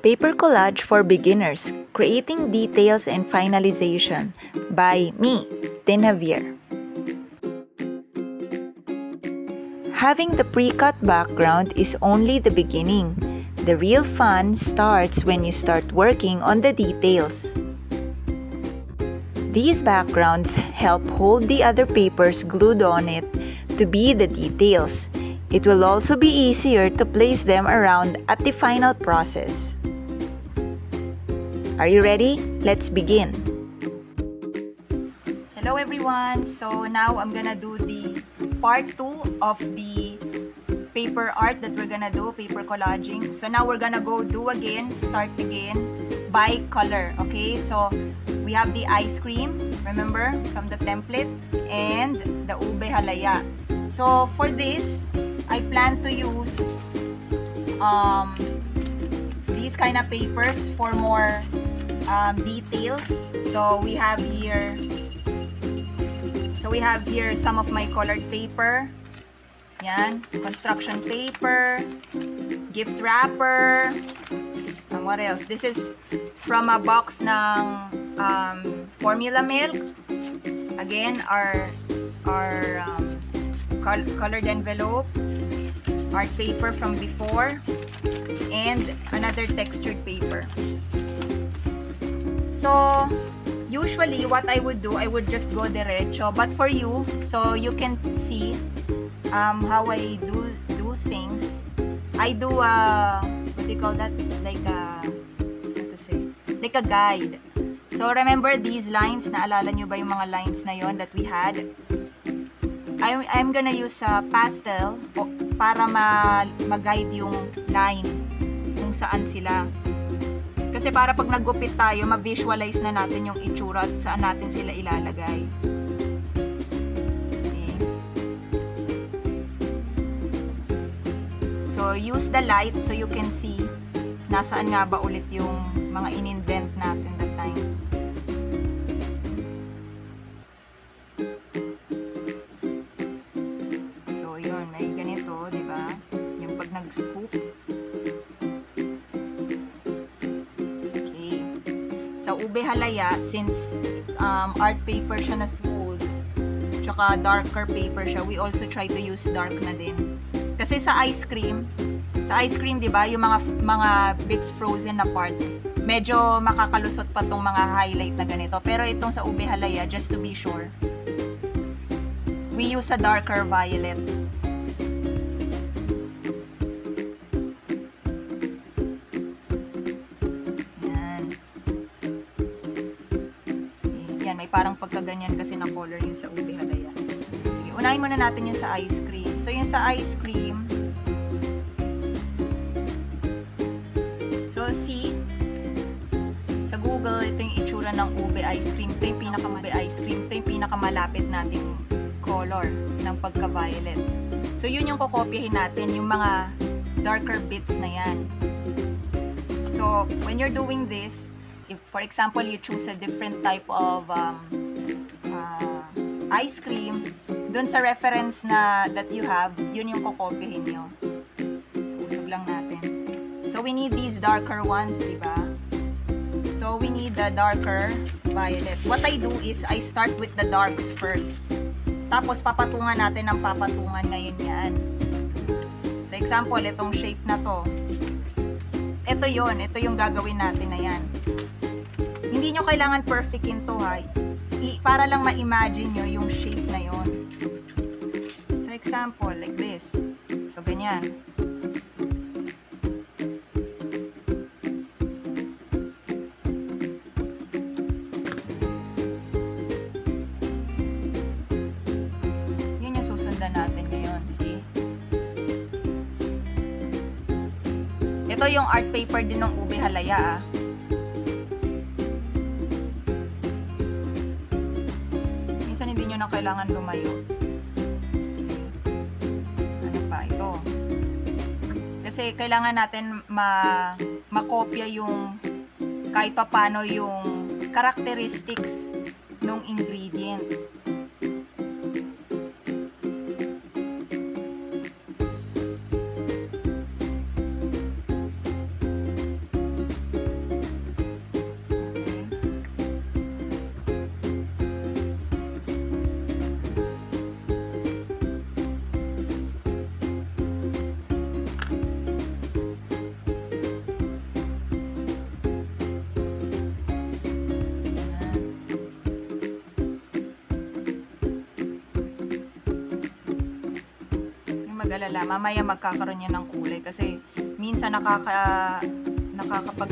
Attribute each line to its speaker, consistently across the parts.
Speaker 1: Paper Collage for Beginners, Creating Details and Finalization by me, Tin Javier. Having the pre-cut background is only the beginning. The real fun starts when you start working on the details. These backgrounds help hold the other papers glued on it to be the details. It will also be easier to place them around at the final process. Are you ready? Let's begin. Hello everyone! So now I'm gonna do the part 2 of the paper art that we're gonna do, paper collaging. So now we're gonna start again by color. Okay, so we have the ice cream, remember, from the template, and the ube halaya. So for this, I plan to use these kind of papers for more details. So we have here some of my colored paper. Yan, construction paper, gift wrapper, and what else? This is from a box ng formula milk. Again, our colored envelope, art paper from before, and another textured paper. So usually what I would do, I would just go derecho, but for you, so you can see how I do things. I do what do you call that? Like a guide. So remember these lines, naalala nyo ba yung mga lines na yon that we had? I'm gonna use pastel para mag-guide yung line kung saan sila. Kasi para pag naggupit tayo, ma-visualize na natin yung itsura at saan natin sila ilalagay. See? So use the light so you can see nasaan nga ba ulit yung mga in-indent natin that time. So yun, may ganito, di ba? Yung pag nag-scoop. Okay. Sa ube halaya, since art paper siya na smooth, tsaka darker paper siya, we also try to use dark na din. Kasi sa ice cream, di ba, yung mga bits frozen na part, medyo makakalusot pa tong mga highlight na ganito. Pero itong sa ube halaya, just to be sure, we use a darker violet. Yan. Yan, may parang pagkaganyan kasi na color yung sa ube halaya. Sige, unahin muna natin yung sa ice cream. So yung sa ice cream, so see, sa Google, ito yung itsura ng ube ice cream. Ito yung pinakamalapit nating color ng pagka-violet. So yun yung kokopyahin natin, yung mga darker bits na yan. So when you're doing this, if for example you choose a different type of ice cream, dun sa reference na that you have, yun yung kokopyahin nyo. So usog lang natin. So we need these darker ones, diba? So we need the darker violet. What I do is I start with the darks first. Tapos papatungan natin ng papatungan ngayon yan. So example, itong shape na to. Ito yung gagawin natin na yan. Hindi nyo kailangan perfectin to, ha. Para lang ma-imagine nyo yung shape na yon. So example, like this. So ganyan. Natin ngayon, see? Ito yung art paper din ng ube halaya, Minsan hindi nyo na kailangan lumayo. Ano pa ito? Kasi kailangan natin makopya yung kahit papano yung characteristics ng ingredient. mag-alala. Mamaya magkakaroon yan ng kulay kasi minsan nakakapag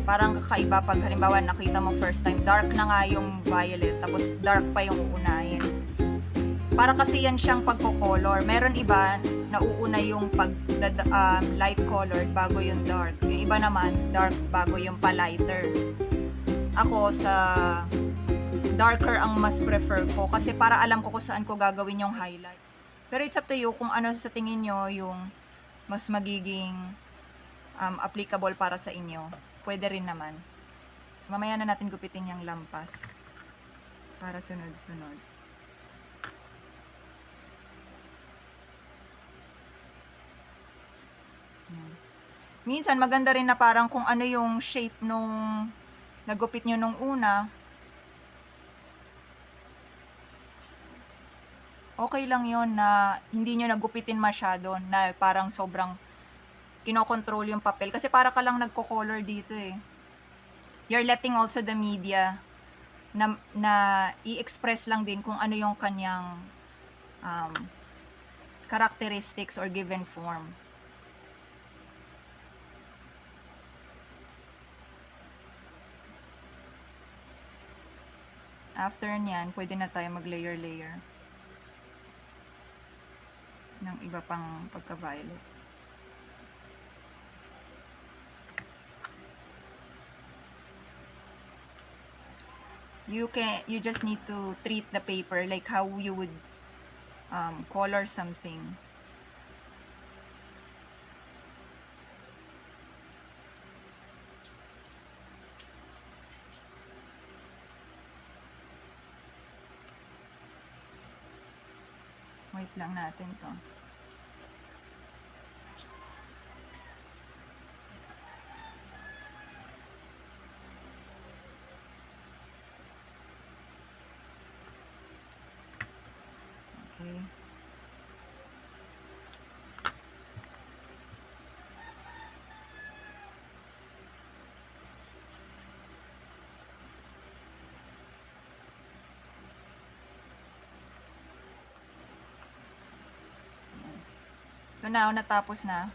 Speaker 1: parang kakaiba pag halimbawa nakita mo first time, dark na nga yung violet, tapos dark pa yung uunahin. Para kasi yan siyang pagko-color. Meron iba, nauuna yung light colored bago yung dark. Yung iba naman, dark bago yung pa-lighter. Ako sa darker ang mas prefer ko kasi para alam ko kung saan ko gagawin yung highlight. Pero it's up to you kung ano sa tingin nyo yung mas magiging applicable para sa inyo. Pwede rin naman. So, mamaya na natin gupitin yung lampas para sunod-sunod. Minsan, maganda rin na parang kung ano yung shape nung nagupit nyo nung una. Okay lang yon na hindi nyo nagupitin masyado, na parang sobrang kinokontrol yung papel. Kasi para ka lang nagko-color dito eh. You're letting also the media na i-express lang din kung ano yung kanyang characteristics or given form. After nyan, pwede na tayo mag-layer-layer ng iba pang pagka-violet. You just need to treat the paper like how you would color something. Wait lang natin to. Okay. So now, natapos na.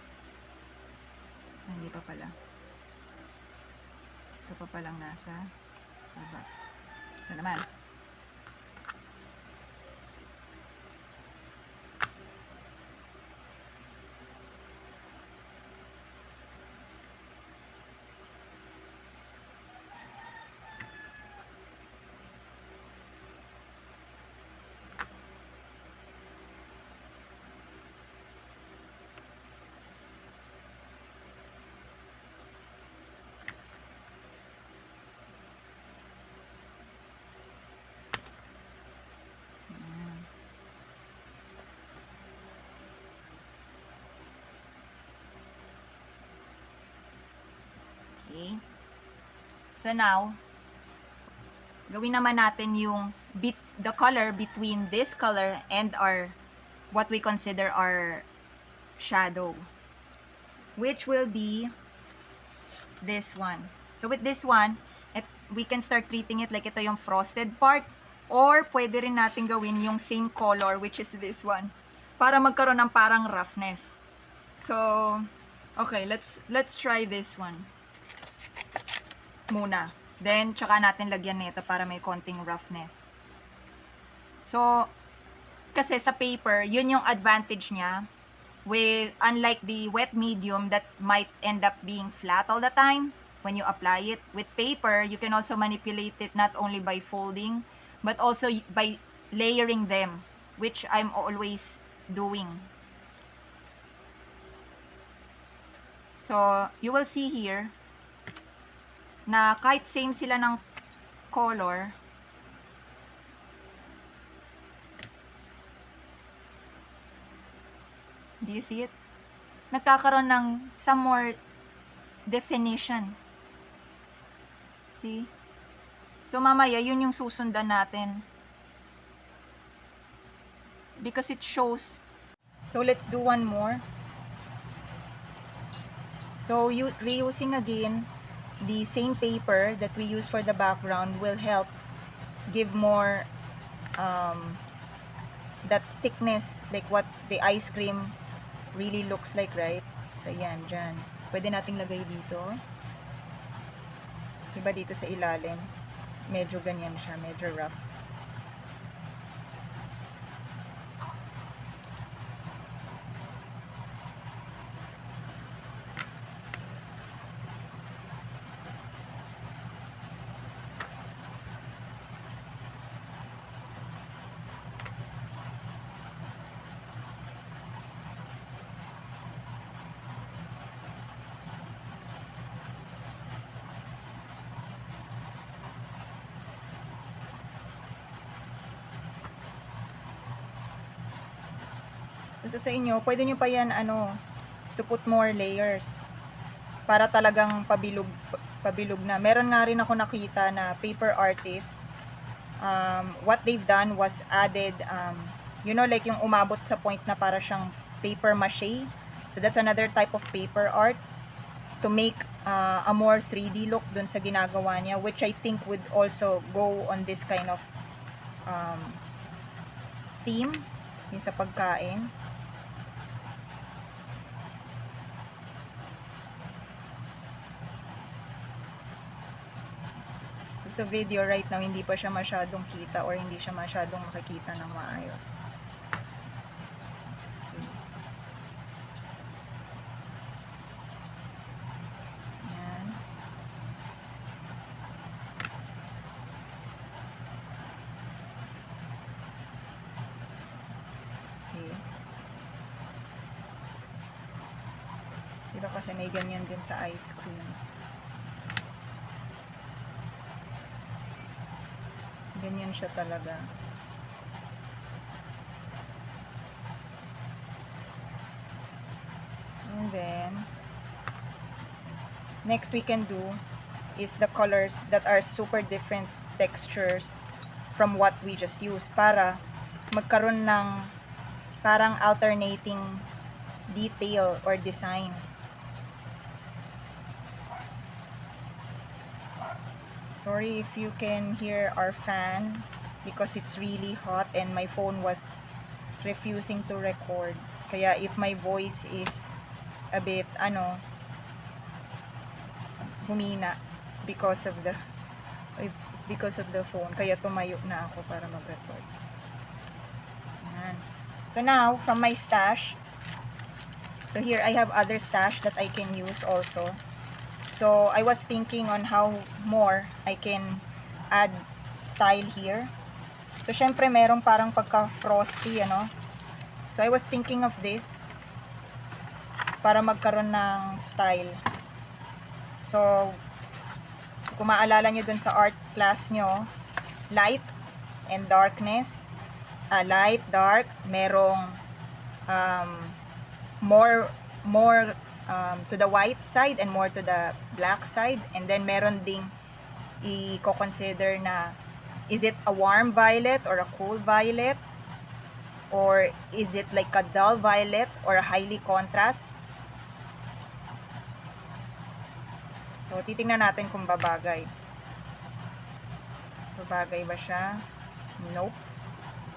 Speaker 1: Hindi pa pala. Ito pa palang nasa baba. Ito naman. Okay. So now, gawin naman natin yung the color between this color and our what we consider our shadow, which will be this one. So with this one, we can start treating it like ito yung frosted part, or pwede rin natin gawin yung same color, which is this one, para magkaroon ng parang roughness. So, okay, let's try this one muna. Then, tsaka natin lagyan nito para may konting roughness. So, kasi sa paper, yun yung advantage niya. Unlike the wet medium that might end up being flat all the time when you apply it. With paper, you can also manipulate it not only by folding, but also by layering them, which I'm always doing. So, you will see here, na kahit same sila ng color, do you see it? Nagkakaroon ng some more definition. See? So, mamaya, yun yung susundan natin. Because it shows. So, let's do one more. So, reusing again the same paper that we use for the background will help give more that thickness, like what the ice cream really looks like, right? So, yan, dyan. Pwede nating lagay dito. Diba dito sa ilalim? Medyo ganyan siya, medyo rough. So sa inyo, pwede nyo pa yan, to put more layers. Para talagang pabilog na. Meron nga rin ako nakita na paper artist. What they've done was added, like yung umabot sa point na para siyang paper mache. So that's another type of paper art to make a more 3D look dun sa ginagawa niya, which I think would also go on this kind of theme, yung sa pagkain. Sa video right now, hindi pa siya masyadong kita or hindi siya masyadong makikita ng maayos. Okay. Yan. See? Diba kasi may ganyan din sa ice cream. Ganyan siya talaga. And then, next we can do is the colors that are super different textures from what we just used para magkaroon ng parang alternating detail or design. Sorry if you can hear our fan because it's really hot and my phone was refusing to record. Kaya if my voice is a bit, humina, it's because of the phone. Kaya tumayo na ako para mag-record. Yan. So now, from my stash, so here I have other stash that I can use also. So, I was thinking on how more I can add style here. So, syempre, merong parang pagka-frosty, So, I was thinking of this para magkaroon ng style. So, kung maalala nyo dun sa art class nyo, light and darkness. Light, dark, merong more to the white side and more to the black side, and then meron ding i-consider na is it a warm violet or a cool violet, or is it like a dull violet or a highly contrast. So titingnan natin kung babagay ba siya. Nope,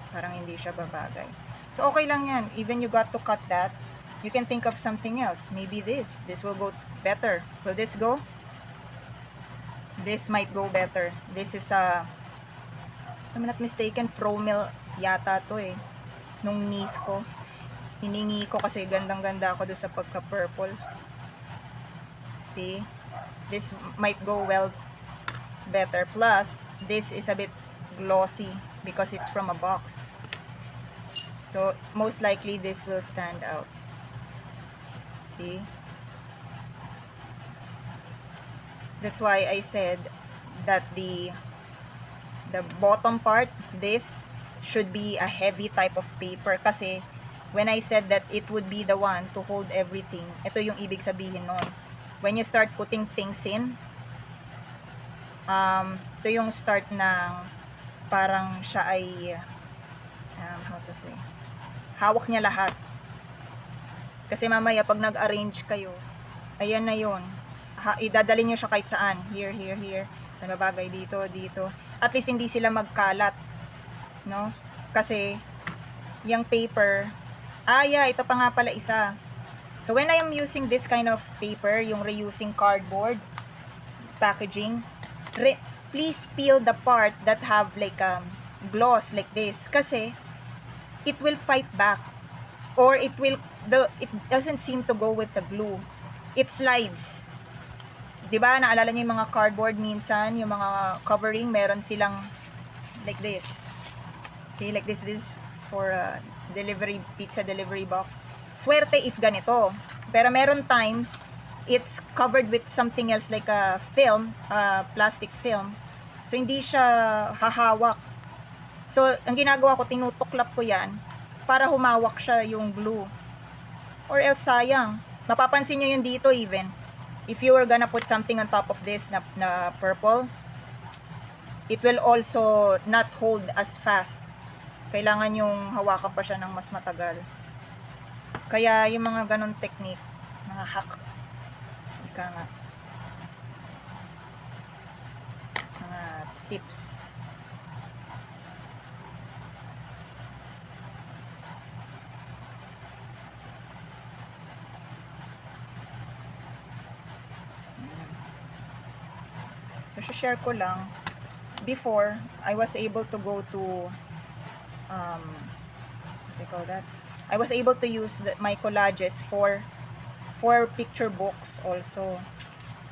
Speaker 1: parang hindi siya babagay. So okay lang yan, even you got to cut that. You can think of something else. Maybe this will go better. Will this go? This might go better. This is if I'm not mistaken, Promil yata to eh. Nung niece ko. Hiningi ko kasi gandang-ganda ako doon sa pagka-purple. See? This might go well better. Plus, this is a bit glossy because it's from a box. So, most likely this will stand out. See? That's why I said that the bottom part, this should be a heavy type of paper kasi when I said that it would be the one to hold everything, ito yung ibig sabihin nun. When you start putting things in, ito yung start ng parang siya ay how to say, hawak niya lahat. Kasi mamaya, pag nag-arrange kayo, ayan na yun. Idadalhin nyo siya kahit saan. Here, here, here. Saan babagay? Dito, dito. At least hindi sila magkalat. No? Kasi, yung paper. Yeah, ito pa nga pala isa. So when I am using this kind of paper, yung reusing cardboard packaging, please peel the part that have like gloss like this, kasi it will fight back, or it doesn't seem to go with the glue. It slides. 'Di ba? Naalala niyo yung mga cardboard minsan, yung mga covering, meron silang like this. See, like this is for pizza delivery box. Swerte if ganito. Pero meron times it's covered with something else like a film, plastic film. So hindi siya hahawak. So ang ginagawa ko, tinutuklap ko 'yan para humawak siya yung glue. Or else sayang. Mapapansin niyo yun dito even. If you were gonna put something on top of this na purple, it will also not hold as fast. Kailangan yung hawakan pa siya ng mas matagal. Kaya yung mga ganun technique, mga hack, ika nga, mga tips. So, share ko lang. Before, I was able to go to what do you call that? I was able to use my collages for picture books also.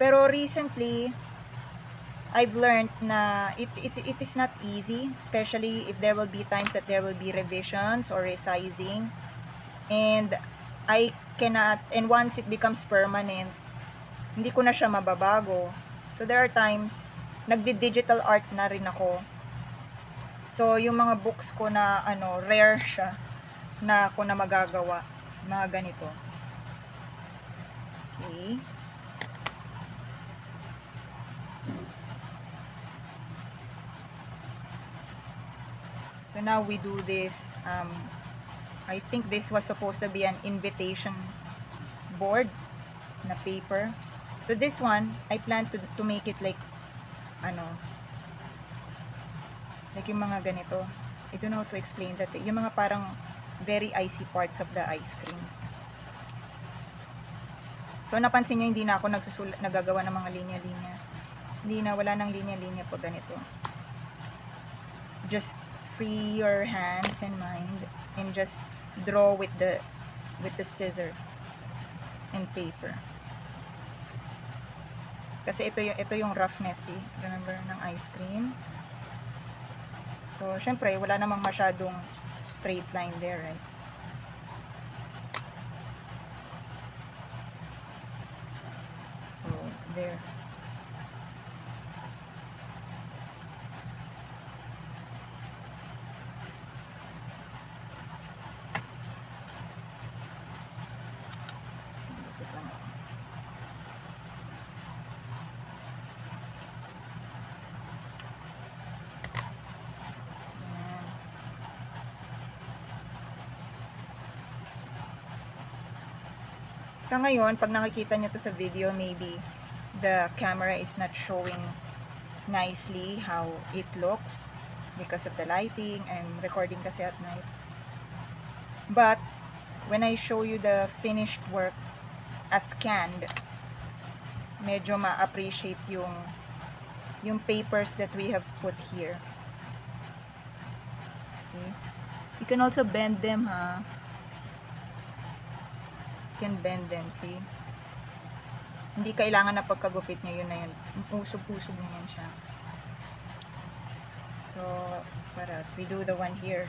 Speaker 1: Pero recently, I've learned na it is not easy, especially if there will be times that there will be revisions or resizing. And I cannot, and once it becomes permanent, hindi ko na siya mababago. So there are times, nagdi-digital art na rin ako. So, yung mga books ko na, rare siya, na ako na magagawa. Mga ganito. Okay. So, now we do this. I think this was supposed to be an invitation board na paper. So, this one, I plan to make it like, like yung mga ganito. I don't know how to explain that. Yung mga parang very icy parts of the ice cream. So, napansin nyo, hindi na ako nagagawa ng mga linya-linya. Hindi na, wala nang linya-linya po ganito. Just free your hands and mind and just draw with the scissor and paper. Kasi ito yung roughness, eh. Remember, ng ice cream. So, syempre, wala namang masyadong straight line there, right? So, there. So ngayon, pag nakikita nyo to sa video, maybe the camera is not showing nicely how it looks because of the lighting. I'm recording kasi at night. But when I show you the finished work as scanned, medyo ma-appreciate yung papers that we have put here. See? You can also bend them, ha? Can bend them, see? Hindi kailangan na pagkagupit nyo, yun na yun. Usog-usog na yan siya. So, para we do the one here.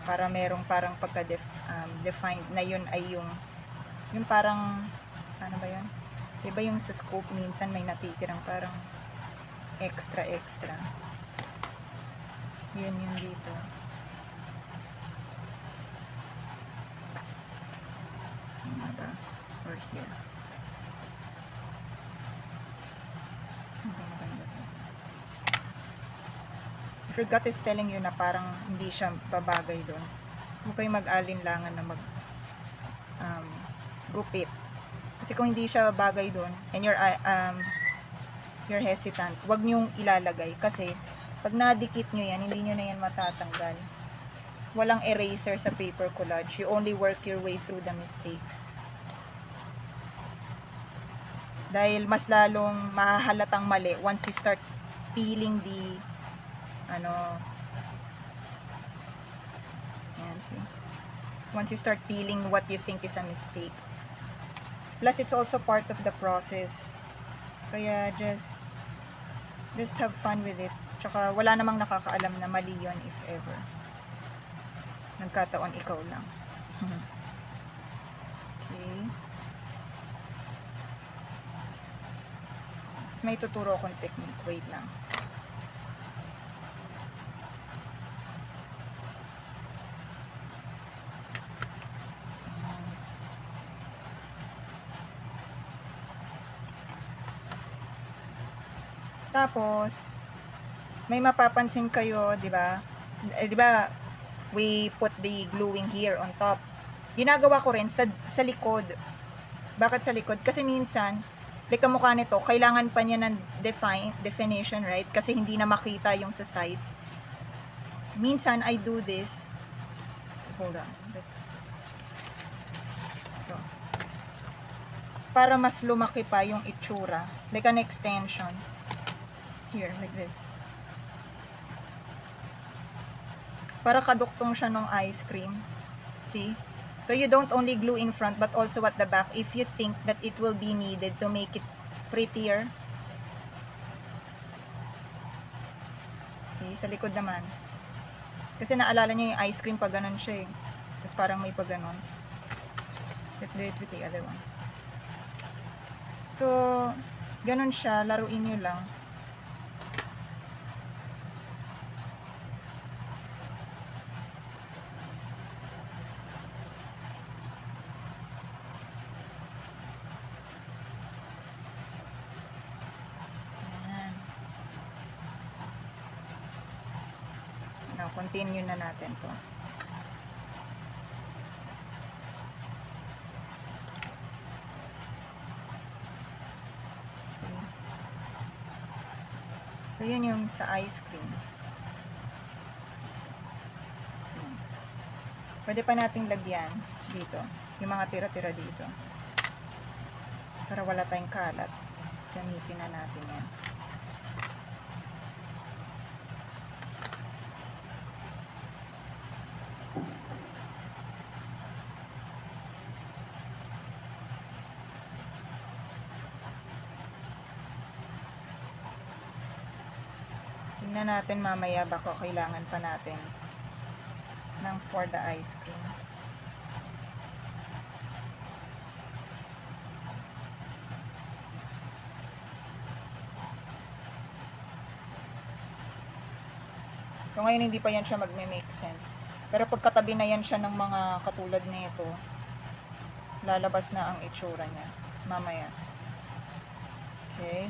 Speaker 1: Para merong parang pagka-defined na yun ay yung parang, ano ba yun? Diba yung sa scope minsan may natitirang parang extra. Yun yung dito. Or here. Something na banda to. If your gut is telling you na parang hindi siya babagay doon, huwag kayong mag-alinlangan na gupit. Kasi kung hindi siya bagay doon and you're hesitant, huwag niyong ilalagay kasi pag nadikit nyo yan, hindi nyo na yan matatanggal. walang eraser sa paper collage. You only work your way through the mistakes. Dahil mas lalong mahahalatang mali once you start peeling the see? Once you start peeling what you think is a mistake. Plus, it's also part of the process. Kaya just have fun with it. Tsaka wala namang nakakaalam na mali yun if ever. Nagkataon ikaw lang. Okay. Tapos may tuturo akong technique. Wait lang. Tapos, may mapapansin kayo, di ba? Di ba, we put the gluing here on top. Ginagawa ko rin sa likod. Bakit sa likod? Kasi minsan, like ang mukha nito, kailangan pa niya ng definition, right? Kasi hindi na makita yung sa sides. Minsan, I do this. Hold on. Ito. Para mas lumaki pa yung itsura. Like an extension. Here, like this. Para kaduktong siya ng ice cream. See? So you don't only glue in front but also at the back if you think that it will be needed to make it prettier. See? Sa likod naman. Kasi naalala niyo yung ice cream pag ganun siya eh. Tapos parang may pag ganun. Let's do it with the other one. So, ganun siya. Laruin nyo lang. Continue na natin to. So, yun yung sa ice cream. Pwede pa nating lagyan dito. Yung mga tira-tira dito. Para wala tayong kalat. Gamitin na natin yan. Tingnan natin mamaya baka kailangan pa natin ng for the ice cream. So ngayon hindi pa yan siya magme-make sense. Pero pagkatabi na yan siya ng mga katulad nito, lalabas na ang itsura niya mamaya. Okay.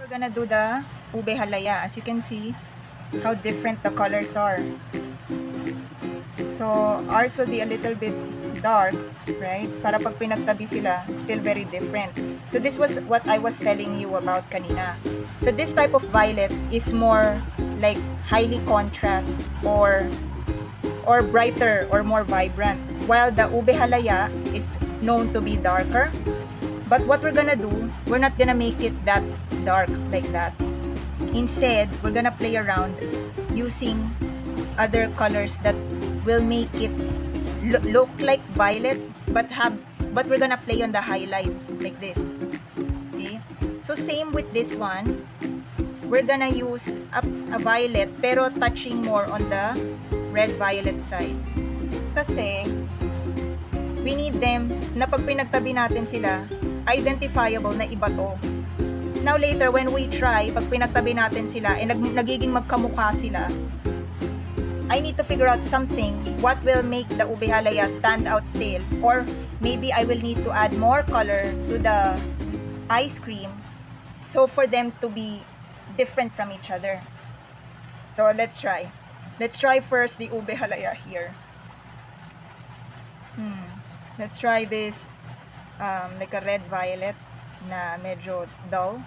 Speaker 1: We're gonna do the ube halaya. As you can see, how different the colors are. So, ours will be a little bit dark, right? Para pag pinagtabi sila, still very different. So, this was what I was telling you about kanina. So, this type of violet is more like highly contrast or brighter or more vibrant. While the ube halaya is known to be darker. But what we're gonna do, we're not gonna make it that dark like that. Instead, we're gonna play around using other colors that will make it look like violet, but we're gonna play on the highlights like this. See? So same with this one. We're gonna use a violet pero touching more on the red violet side. Kasi we need them na pag pinagtabi natin sila, identifiable na iba to. Now later, when we try, pag pinagtabi natin sila, nagiging magkamukha sila, I need to figure out something, what will make the ube halaya stand out still, or maybe I will need to add more color to the ice cream, so for them to be different from each other. So let's try. Let's try first the ube halaya here. Let's try this, like a red violet na medyo dull.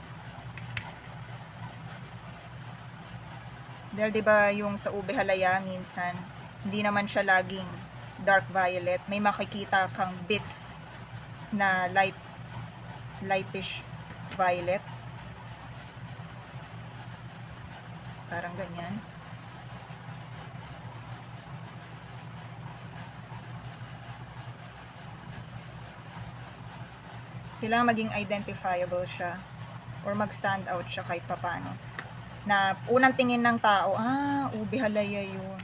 Speaker 1: Dahil diba yung sa ube halaya minsan Hindi naman siya laging dark violet. May makikita kang bits na lightish violet. Parang ganyan. Kailangan maging identifiable siya or mag-stand out siya kahit papano. Na unang tingin ng tao, ube halaya yun.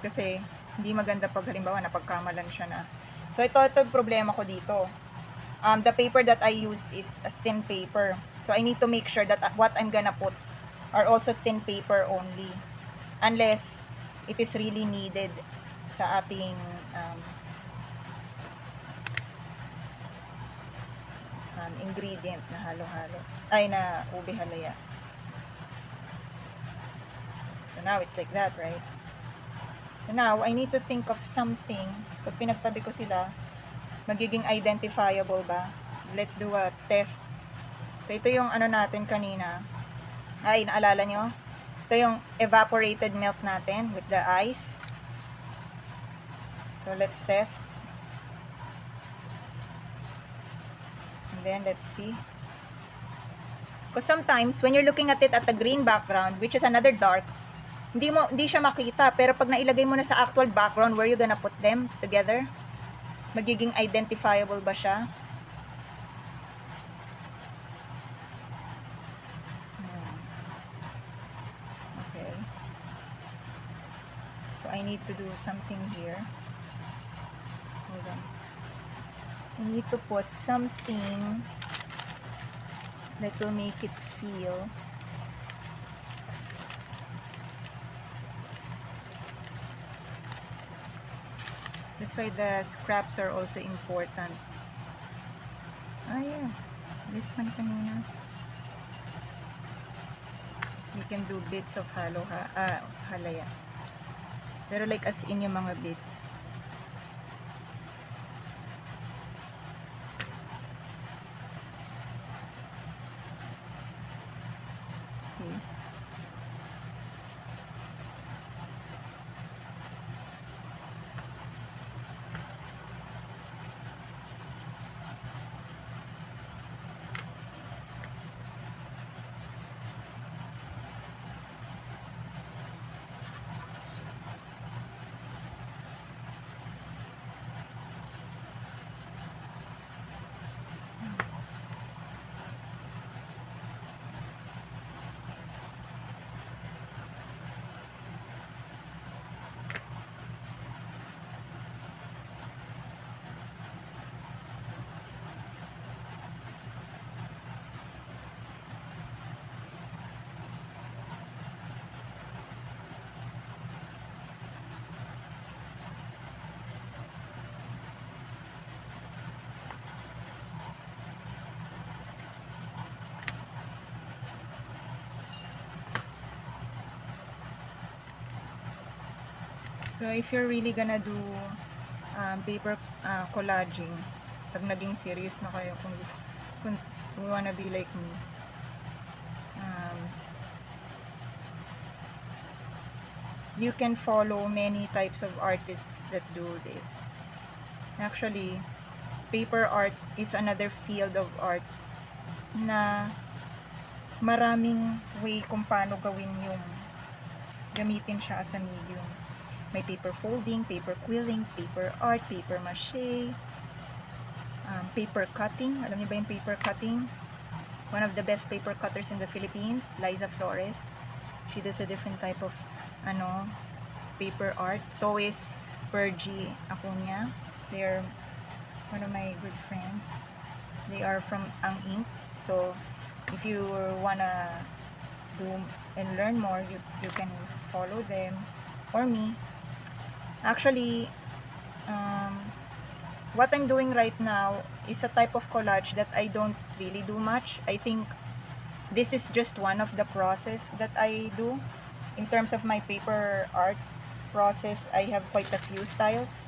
Speaker 1: Kasi hindi maganda pag halimbawa napagkamalan siya na. So ito yung problema ko dito. The paper that I used is a thin paper. So I need to make sure that what I'm gonna put are also thin paper only. Unless it is really needed sa ating ingredient na halo-halo. Ay, na ube halaya. So now it's like that, right? So now, I need to think of something. Pag pinagtabi ko sila, magiging identifiable ba? Let's do a test. So ito yung ano natin kanina. Ay, naalala nyo? Ito yung evaporated milk natin with the ice. So let's test. And then let's see. Because sometimes when you're looking at it at the green background, which is another dark, hindi siya makita. Pero pag nailagay mo na sa actual background where you gonna put them together, magiging identifiable ba siya? Okay. So I need to do something here. Hold on. I need to put something that will make it feel that's why the scraps are also important. Yeah, this one kanina. You can do bits of halaya, pero like as in yung mga bits. So if you're really gonna do paper collaging, pag naging serious na kayo, kung you wanna be like me, you can follow many types of artists that do this. Actually, paper art is another field of art na maraming way kung paano gawin yung gamitin siya as a medium. May paper folding, paper quilling, paper art, paper mache, paper cutting. Alam niyo ba yung paper cutting? One of the best paper cutters in the Philippines, Liza Flores. She does a different type of paper art. So is Pergy Acuña. They're one of my good friends. They are from Ang Ink. So if you wanna do and learn more, you can follow them or me. Actually, what I'm doing right now is a type of collage that I don't really do much. I think this is just one of the process that I do. In terms of my paper art process, I have quite a few styles.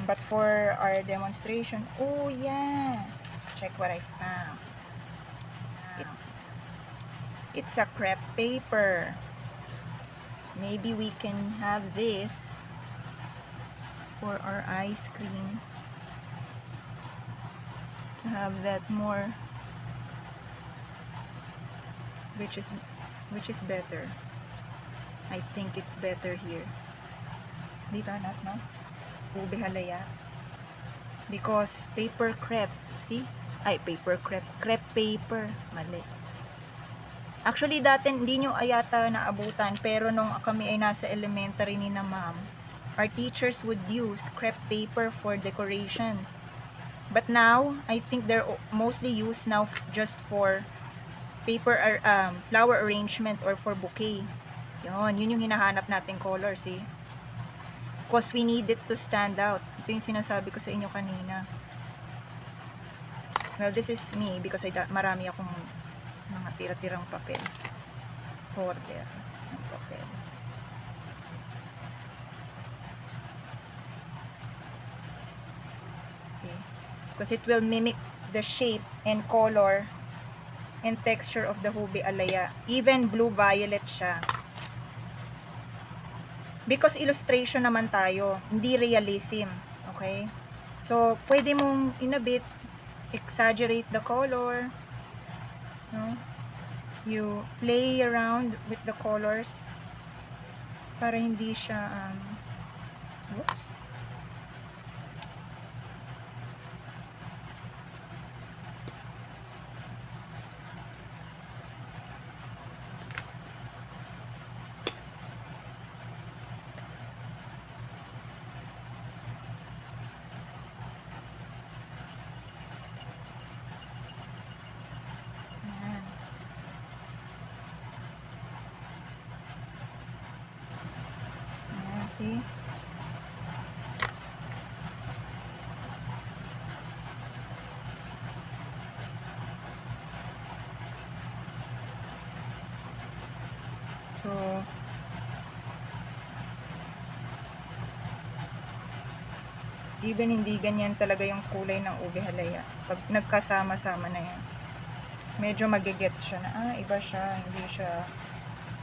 Speaker 1: But for our demonstration, oh yeah, check what I found. it's a crepe paper. Maybe we can have this for our ice cream. To have that more, which is better. I think it's better here. Dito not, no? Ube halaya. Because paper crepe, see? Ay, paper crepe. Crepe paper. Mali. Actually, dati hindi nyo ayata naabutan, pero nung kami ay nasa elementary ni na ma'am, our teachers would use crepe paper for decorations. But now, I think they're mostly used now just for paper flower arrangement or for bouquet. Yun yung hinahanap nating color, see? Because we need it to stand out. Ito yung sinasabi ko sa inyo kanina. Well, this is me because marami akong mga tira-tirang papel. Order ng papel. Okay. Because it will mimic the shape and color and texture of the hube alaya. Even blue-violet siya. Because illustration naman tayo, hindi realism. Okay? So, pwede mong inabit, exaggerate the color. No? You play around with the colors para hindi siya whoops. See? So, even hindi ganyan talaga yung kulay ng ube halaya. Pag nagkasama-sama na yan, medyo magigets siya na, iba siya, hindi siya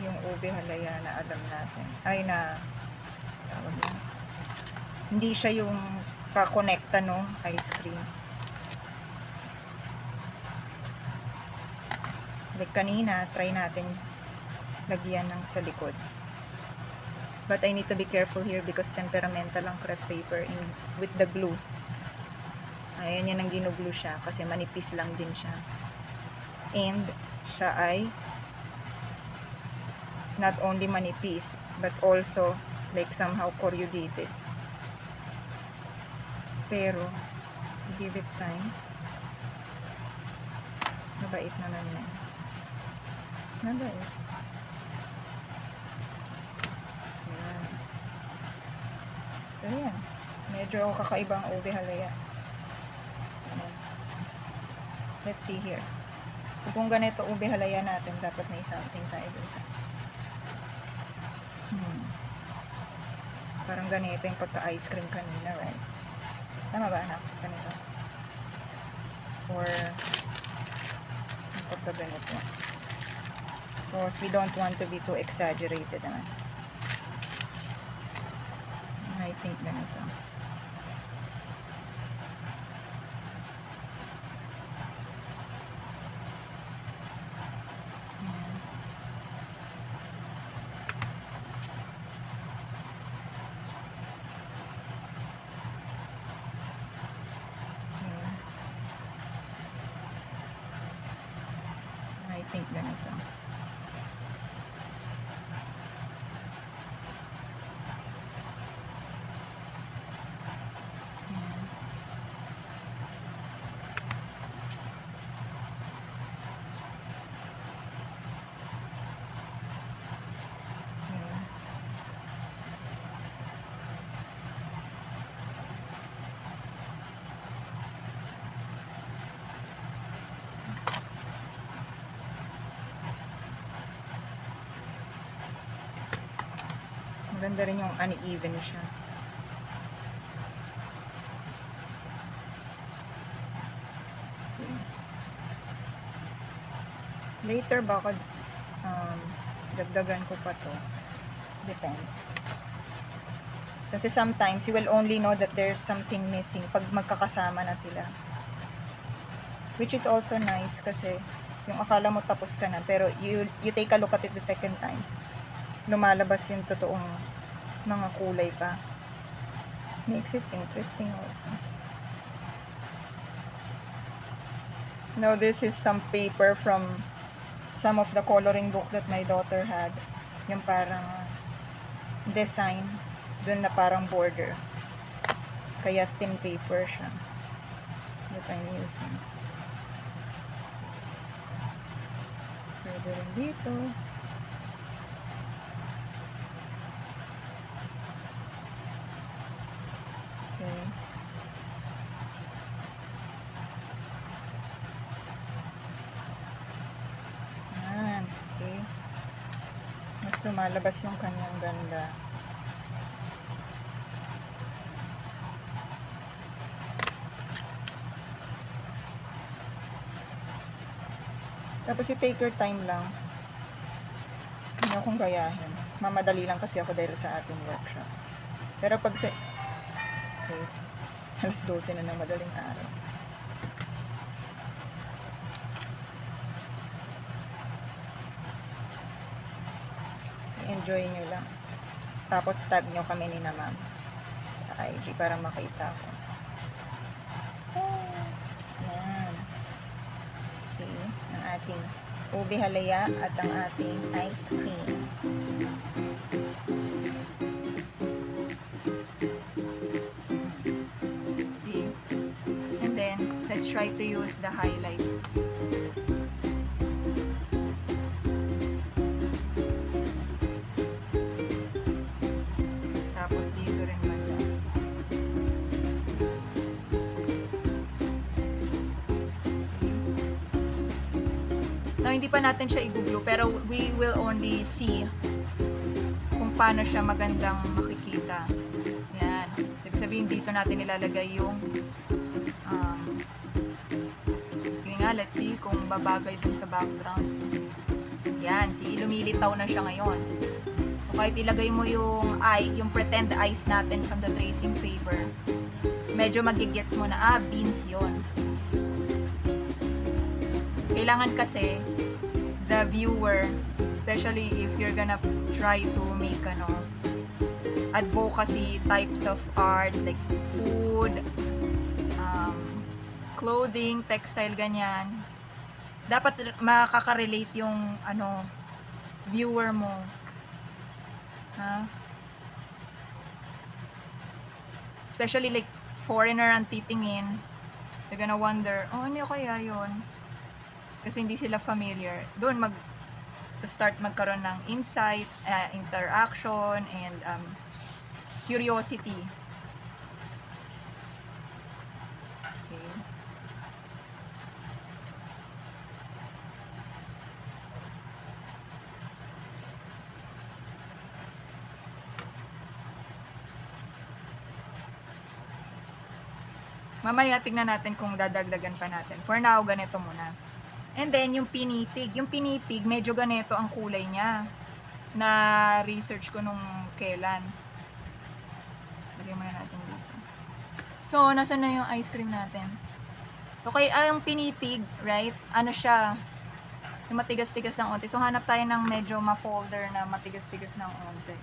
Speaker 1: yung ube halaya na alam natin. Ay, na tawag yan. Hindi siya yung kakonekta no ice cream. Like kanina, try natin lagyan ng sa likod. But I need to be careful here because temperamental ang crepe paper with the glue. Ayan yan ang ginuglue siya kasi manipis lang din siya. And siya ay not only manipis but also like somehow corrugated. Pero give it time. Mabait naman yan. Mabait. Yan. So yan. Medyo kakaibang ube halaya. Yan. Let's see here. So kung ganito ube halaya natin, dapat may something tayo dun sa parang ganito yung pagka-ice cream kanina, right? Tama ba, anak? Ganito. Or yung pagka-ganito. Because we don't want to be too exaggerated naman. I think ganito. I think ganito. Maganda rin yung uneven siya. See? Later baka Dagdagan ko pa to. Depends. Kasi sometimes, you will only know that there's something missing pag magkakasama na sila. Which is also nice kasi yung akala mo tapos ka na, pero you take a look at it the second time. Lumalabas yung totoong mga kulay pa. Makes it interesting also. Now, this is some paper from some of the coloring book that my daughter had. Yung parang design, dun na parang border. Kaya thin paper siya that I'm using. Pwede rin dito. Okay. Yan. See? Mas lumalabas yung kanyang ganda. Tapos i-take your time lang. Hindi akong gayahin. Mamadali lang kasi ako dahil sa ating workshop. Pero pag sa... Okay. Alas 12 na ng madaling araw. Enjoy nyo lang. Tapos tag nyo kami ni na ma'am sa IG para makita ko. Yan. See? Ang ating ube halaya at ang ating ice cream. See? And then, let's try to use the highlight. Tapos dito rin banda. Now, hindi pa natin siya i-glue, pero we will only see kung paano siya magandang makikita. Yan. So, ibig sabihin, dito natin ilalagay yung sige nga, let's see kung babagay dun sa background. Yan. See, lumilitaw na siya ngayon. So, kahit ilagay mo yung eye, yung pretend eyes natin from the tracing paper, medyo magigets mo na, beans yon. Kailangan kasi, the viewer, especially if you're gonna try to make, advocacy types of art, like food, clothing, textile, ganyan, dapat makaka-relate yung, viewer mo. Ha? Especially like foreigner ang titingin, they're gonna wonder, oh, ano kaya yun? Kasi hindi sila familiar. Doon sa start magkaroon ng insight, interaction, and curiosity. Okay. Mamaya tignan natin kung dadagdagan pa natin. For now, ganito muna. And then, yung pinipig. Yung pinipig, medyo ganito ang kulay niya. Na research ko nung kailan. Lagyan muna natin dito. So, nasa na yung ice cream natin? So, yung pinipig, right? Ano siya? Yung matigas-tigas ng onte. So, hanap tayo ng medyo ma-folder na matigas-tigas ng onte.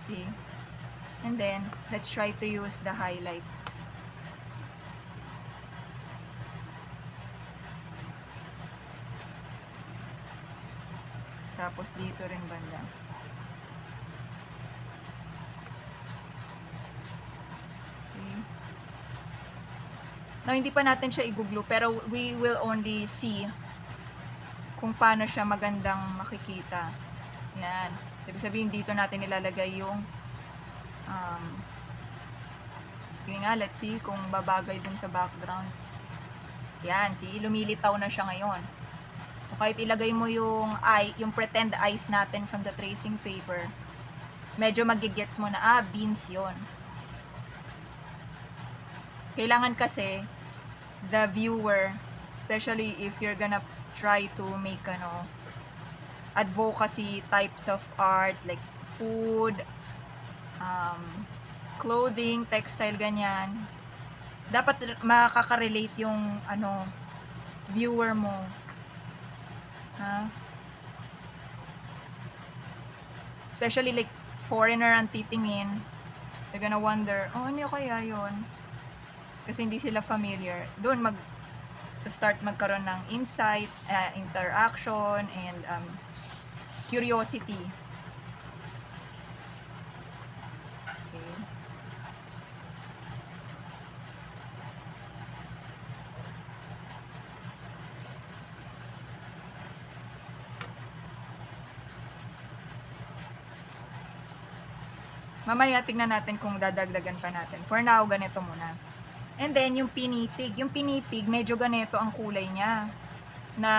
Speaker 1: See? And then, let's try to use the highlight. Tapos dito rin banda. See? Now, hindi pa natin siya i-glue, pero we will only see kung paano siya magandang makikita. Yan. So, ibig sabihin, dito natin ilalagay yung sige nga, let's see kung babagay dun sa background. Yan, see, lumilitaw na siya ngayon. So, kahit ilagay mo yung eye, yung pretend eyes natin from the tracing paper, medyo magigets mo na, beans yon. Kailangan kasi, the viewer, especially if you're gonna try to make advocacy types of art like food, clothing, textile, ganyan. Dapat makaka-relate yung viewer mo. Ha? Especially like foreigner ang titingin, they're gonna wonder, oh, ano kaya yun? Kasi hindi sila familiar. Doon start magkaroon ng insight, interaction, and curiosity. Okay. Mamaya tignan natin kung dadagdagan pa natin. For now, ganito muna. And then, yung pinipig. Yung pinipig, medyo ganito ang kulay niya. Na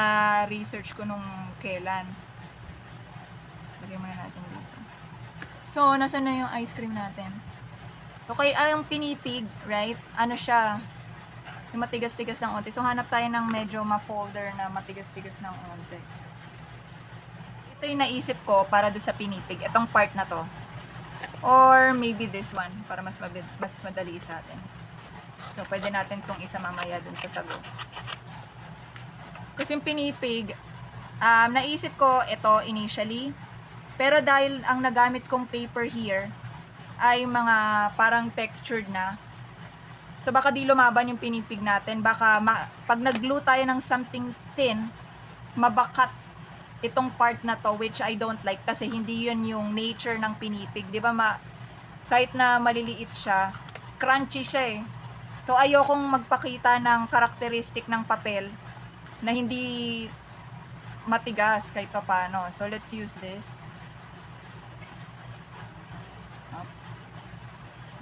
Speaker 1: research ko nung kailan. Lagyan muna natin dito. So, nasa na yung ice cream natin? So, yung pinipig, right? Ano siya? Yung matigas-tigas ng onte. So, hanap tayo ng medyo ma-folder na matigas-tigas ng onte. Ito yung naisip ko para doon sa pinipig. Itong part na to. Or maybe this one para mas madali sa atin. So, pwede natin itong isa mamaya dun sa sago. Kasi yung pinipig, naisip ko ito initially. Pero dahil ang nagamit kong paper here ay mga parang textured na. So, baka di lumaban yung pinipig natin. Baka pag nag-glue tayo ng something thin, mabakat itong part na to, which I don't like kasi hindi yun yung nature ng pinipig. Di ba kahit na maliliit siya, crunchy siya eh. So, ayokong magpakita ng karakteristik ng papel na hindi matigas kahit pa paano. So, let's use this.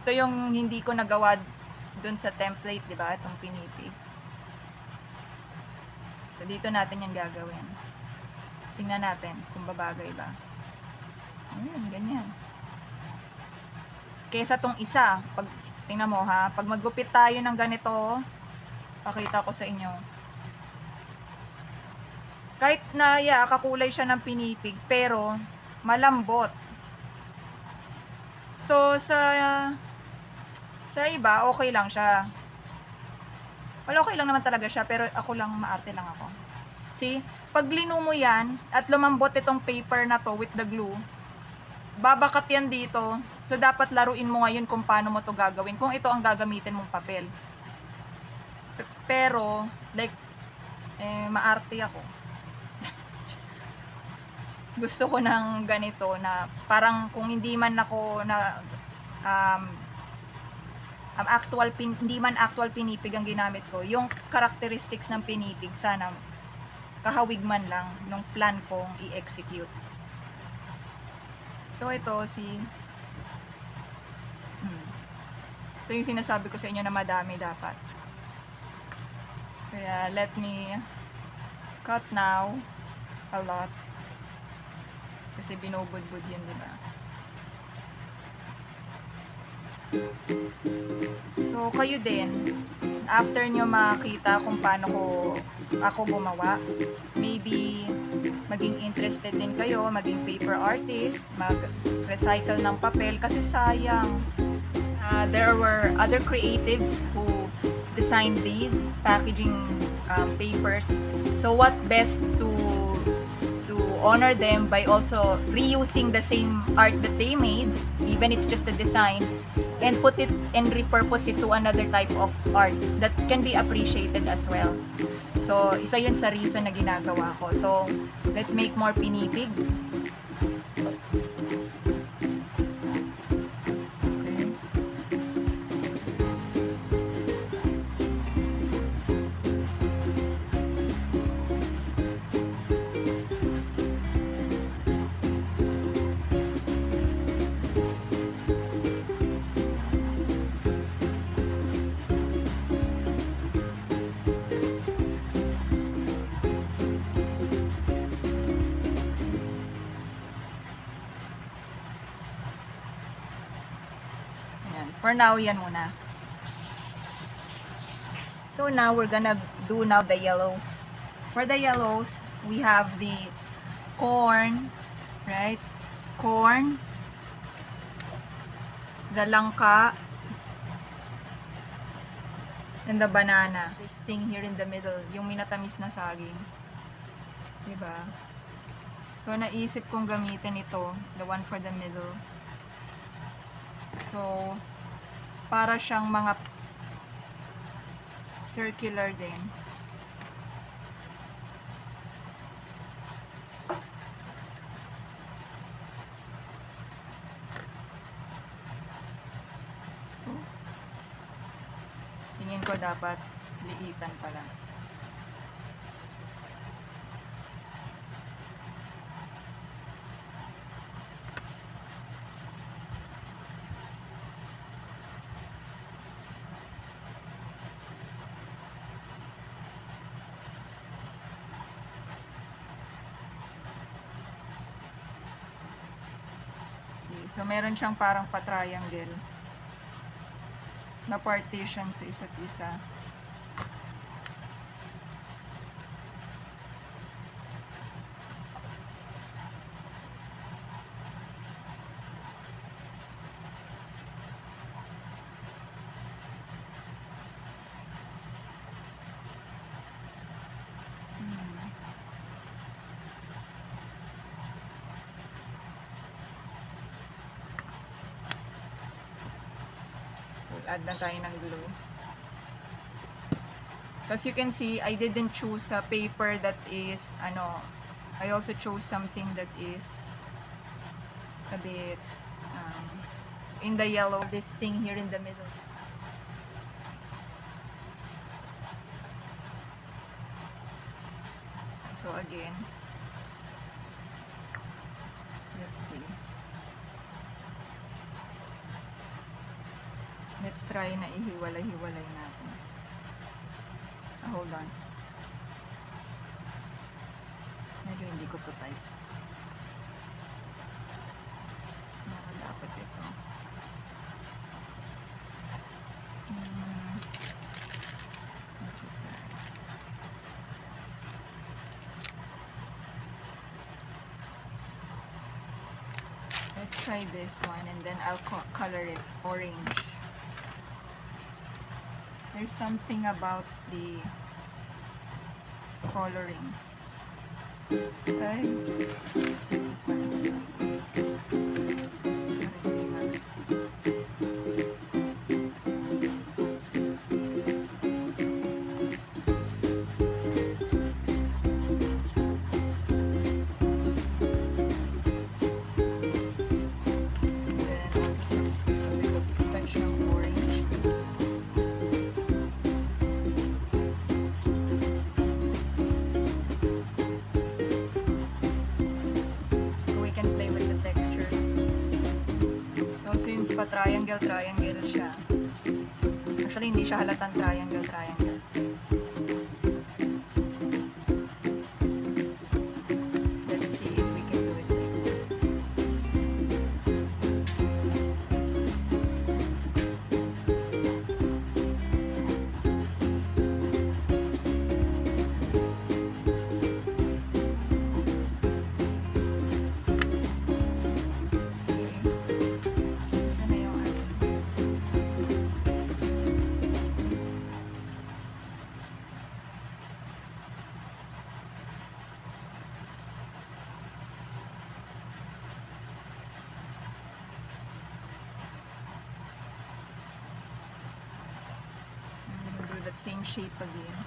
Speaker 1: Ito yung hindi ko nagawa dun sa template, di ba? Itong pinipig. So, dito natin yung gagawin. Tingnan natin kung babagay ba. Ayun, ganyan. Kesa tong isa, tingnan mo ha, pag maggupit tayo ng ganito, pakita ko sa inyo. Kahit na, kakulay siya ng pinipig, pero malambot. So, sa iba, okay lang siya. Well, okay lang naman talaga siya, pero ako lang, maarte lang ako. See? Pag linu mo yan, at lumambot itong paper na to with the glue, babakat yan dito. So, dapat laruin mo ngayon kung paano mo to gagawin. Kung ito ang gagamitin mong papel. Pero, like, maarte ako. Gusto ko ng ganito na parang kung hindi man ako na hindi man actual pinipig ang ginamit ko, yung characteristics ng pinipig, sana kahawig man lang nung plan kong i-execute. So, ito ito yung sinasabi ko sa inyo na madami dapat. Kaya, let me cut now a lot. Kasi binubudbud yan, diba? So, kayo din, after nyo makita kung paano ako gumawa, maybe maging interested din kayo, maging paper artist, mag-recycle ng papel kasi sayang. There were other creatives who designed these packaging papers. So what best to honor them by also reusing the same art that they made, even it's just a design, and put it and repurpose it to another type of art that can be appreciated as well. So, isa yun sa reason na ginagawa ko. So, let's make more pinipig. For now, yan muna. So now we're gonna do now the yellows. For the yellows, we have the corn, right? Corn, the langka, and the banana. This thing here in the middle, yung minatamis na saging. Diba? So, naisip kong gamitin ito, the one for the middle. So, para siyang mga circular din. Tingin ko dapat liitan pala. So, meron siyang parang pa-triangle na partition sa isa't isa. Add na tayo ng glue. As you can see, I didn't choose a paper that is, I also chose something that is a bit in the yellow. This thing here in the middle. So again, let's see. Let's try na ihiwalay-hiwalay natin. Hold on. Medyo hindi ko to type. Dapat ito. Let's try this one and then I'll color it orange. There's something about the coloring. Okay. Let's use this one as well. Triangle siya. Actually, hindi siya halatang triangle. Let's see if we can do it like this. That same shape again.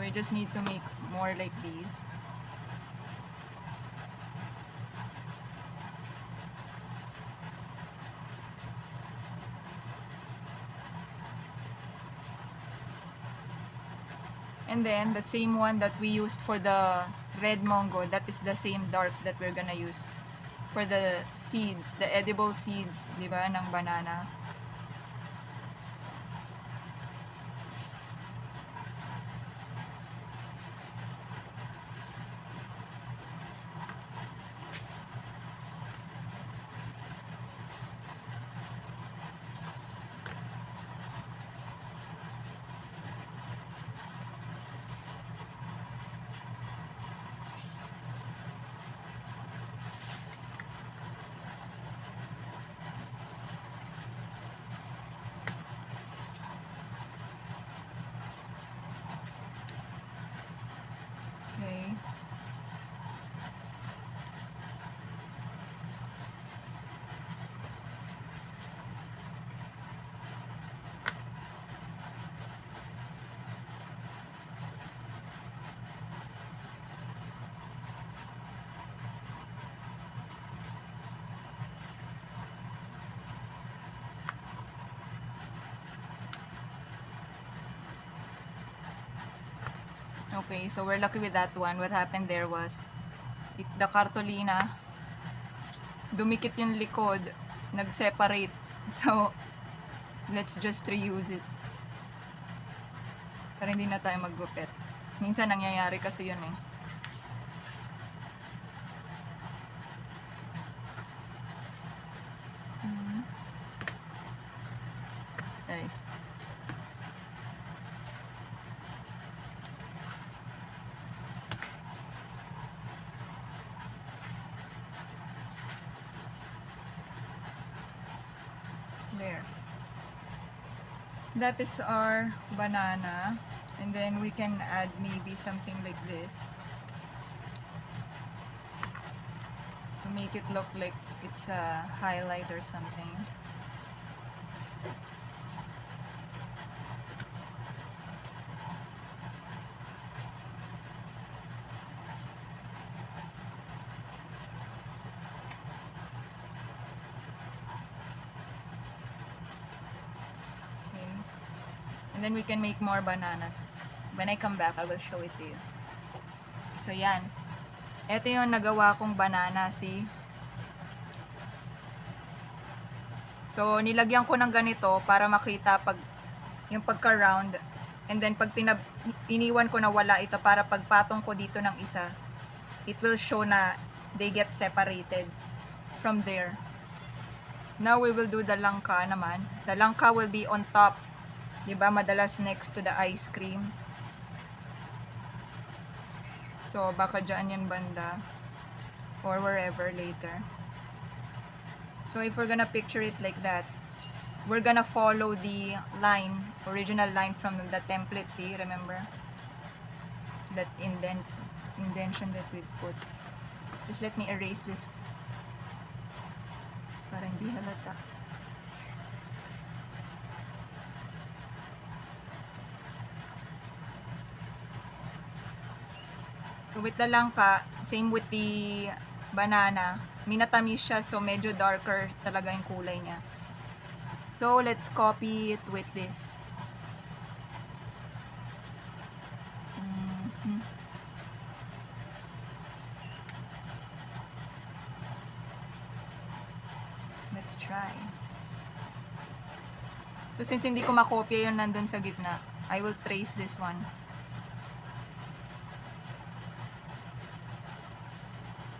Speaker 1: we just need to make more like these. And then the same one that we used for the red mango, that is the same dark that we're gonna use for the seeds, the edible seeds, di ba, ng banana. Okay. Okay, so we're lucky with that one. What happened there was, the cartolina, dumikit yung likod, nag-separate. So, let's just reuse it. Para hindi na tayo maggupit. Minsan nangyayari kasi yun eh. Ay. There. That is our banana, and then we can add maybe something like this to make it look like it's a highlight or something. And then we can make more bananas. When I come back, I will show it to you. So, yan. Ito yung nagawa kong banana, see? So, nilagyan ko ng ganito para makita pag yung pagka-round. And then, pag iniwan ko na wala ito para pagpatong ko dito ng isa, it will show na they get separated from there. Now, we will do the langka naman. The langka will be on top. Diba, madalas next to the ice cream. So, baka dyan yan banda. Or wherever later. So, if we're gonna picture it like that, we're gonna follow the line, original line from the template, see, remember? That indentation that we put. Just let me erase this. Para hindi halata. So, with the langka, same with the banana, minatamis siya, so medyo darker talaga yung kulay niya. So, let's copy it with this. Let's try. So, since hindi ko makopya yun nandun sa gitna, I will trace this one.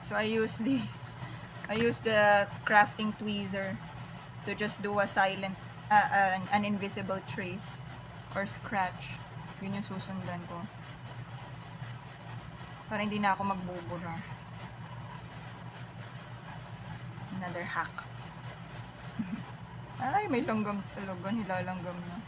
Speaker 1: So I use the crafting tweezer to just do a silent, an invisible trace or scratch. Yun yung susundan ko. Para hindi na ako magbubura. Another hack. Ay, may langgam talaga. Nilalanggam na.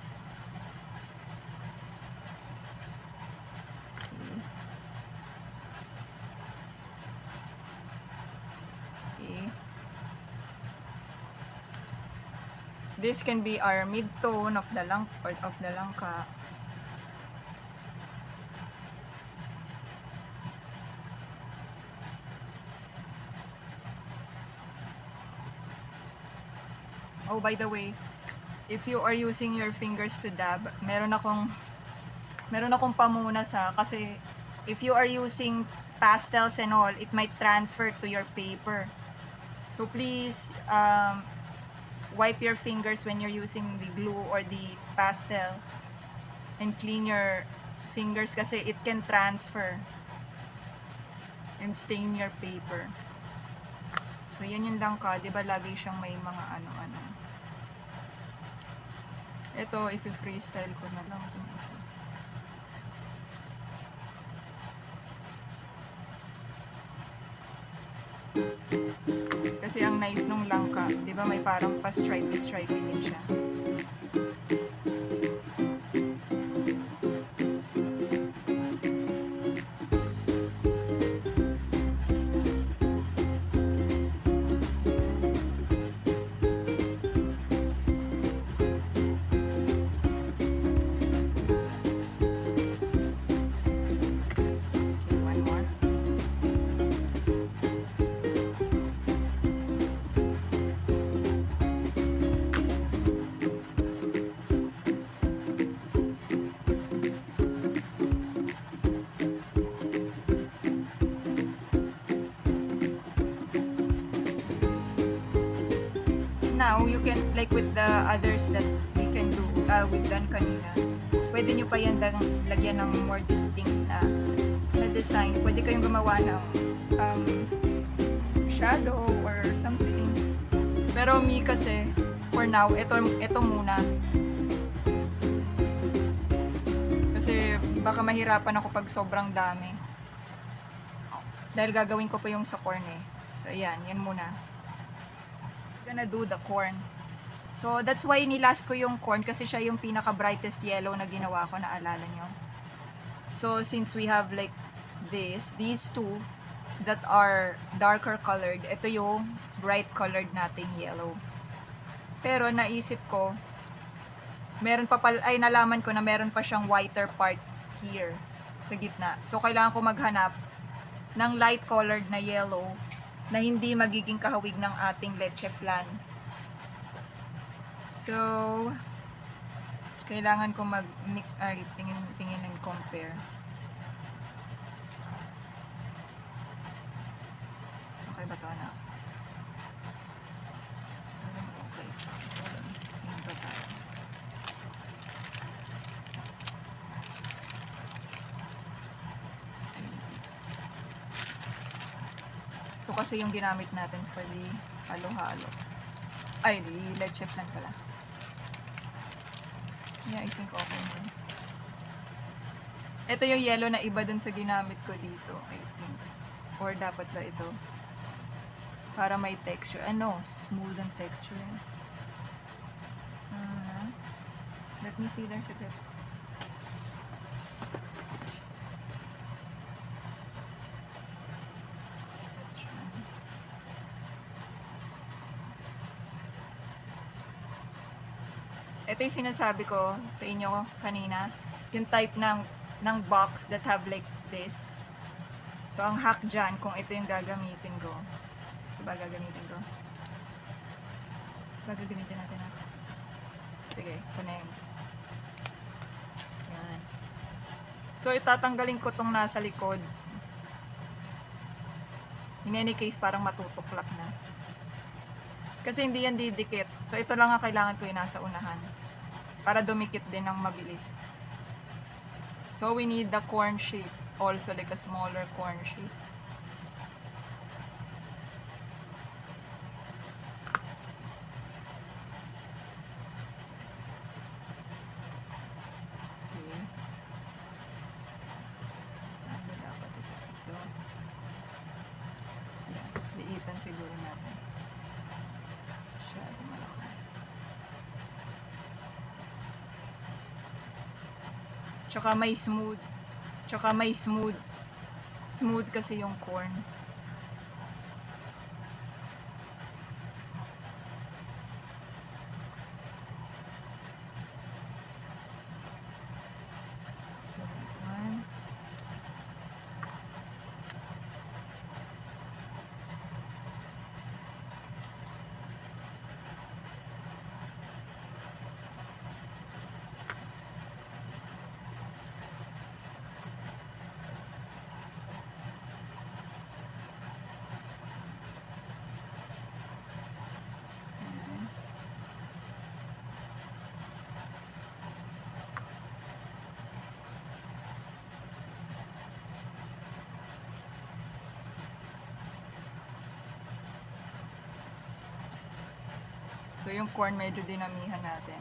Speaker 1: This can be our mid-tone of the langka. Oh, by the way, if you are using your fingers to dab, meron akong pamunas kasi if you are using pastels and all, it might transfer to your paper. So please wipe your fingers when you're using the glue or the pastel and clean your fingers kasi it can transfer and stain your paper. So yan yung langka, 'di ba lagi siyang may mga ano-ano. Ito, if i-freestyle ko na lang itong isa. Kasi ang nice nung langka, 'di ba may parang pa-stripe din siya. Okay, one more. Now, you can, like with the others that we can do, we've done kanina, pwede nyo pa yan lagyan ng more distinct na design. Pwede kayong gumawa ng shadow or something. Pero me kasi, for now, ito muna. Kasi baka mahirapan ako pag sobrang dami. Dahil gagawin ko pa yung sa corn eh. So, ayan, yan muna. Gonna do the corn. So that's why nilast ko yung corn kasi siya yung pinaka brightest yellow na ginawa ko, naalala nyo. So since we have like these two that are darker colored, ito yung bright colored nating yellow. Pero naisip ko, nalaman ko na meron pa siyang whiter part here sa gitna. So kailangan ko maghanap ng light colored na yellow na hindi magiging kahawig ng ating leche flan. So, kailangan ko tingin and compare. Okay ba ito na? Okay. Tingin pa tayo. Ito kasi yung ginamit natin for the halo-halo. Ay, the leche flan pala. Yeah, I think okay na. Ito yung yellow na iba dun sa ginamit ko dito, I think. Or dapat ba ito? Para may texture. Ano? Smooth and texture. Let me see, there's a bit. Ito yung sinasabi ko sa inyo kanina, yung type ng box that have like this. So ang hack dyan, kung ito yung gagamitin ko, ito ba gagamitin ko? Ito ba gagamitin natin ha? Sige, ito na yun. Yan. So itatanggalin ko tong nasa likod. In any case, parang matutuklap na. Kasi hindi yan didikit. So ito lang ang kailangan ko yung nasa unahan. Para dumikit din ng mabilis. So we need the corn shape. Also like a smaller corn shape. Okay. Saan ba dapat ito? Ayan. Liitan siguro natin. Tsaka may smooth. Tsaka may smooth. Smooth kasi yung corn. So, yung corn medyo dinamihan natin.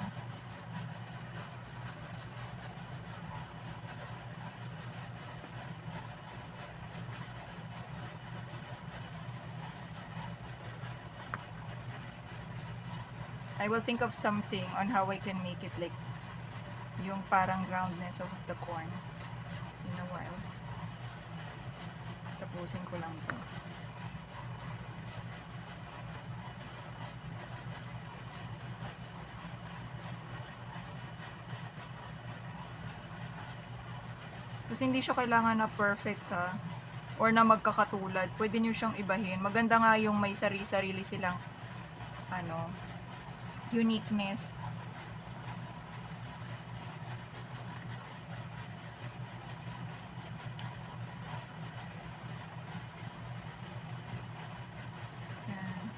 Speaker 1: I will think of something on how I can make it like yung parang groundness of the corn in a while. Tapusin ko lang to. Kasi hindi siya kailangan na perfect ha, or na magkakatulad. Pwede nyo siyang ibahin. Maganda nga yung may sarili-sarili silang ano, uniqueness. Yan.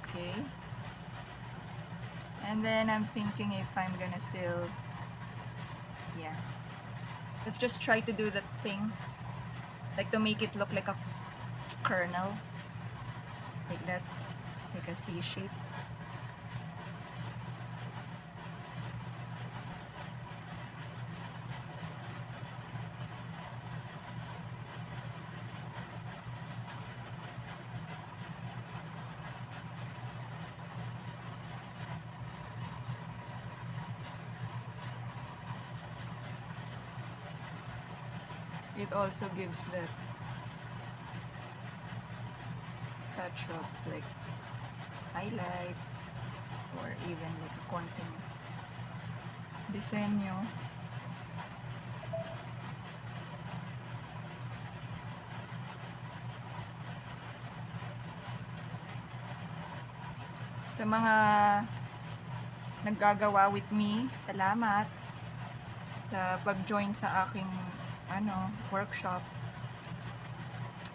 Speaker 1: Okay. And then I'm thinking if I'm gonna still, yeah. Let's just try to do that thing. Like to make it look like a kernel. Like that. Like a C shape. It also gives that touch of like highlight or even like a konting disenyo. Sa mga naggagawa with me, salamat sa pag-join sa aking workshop.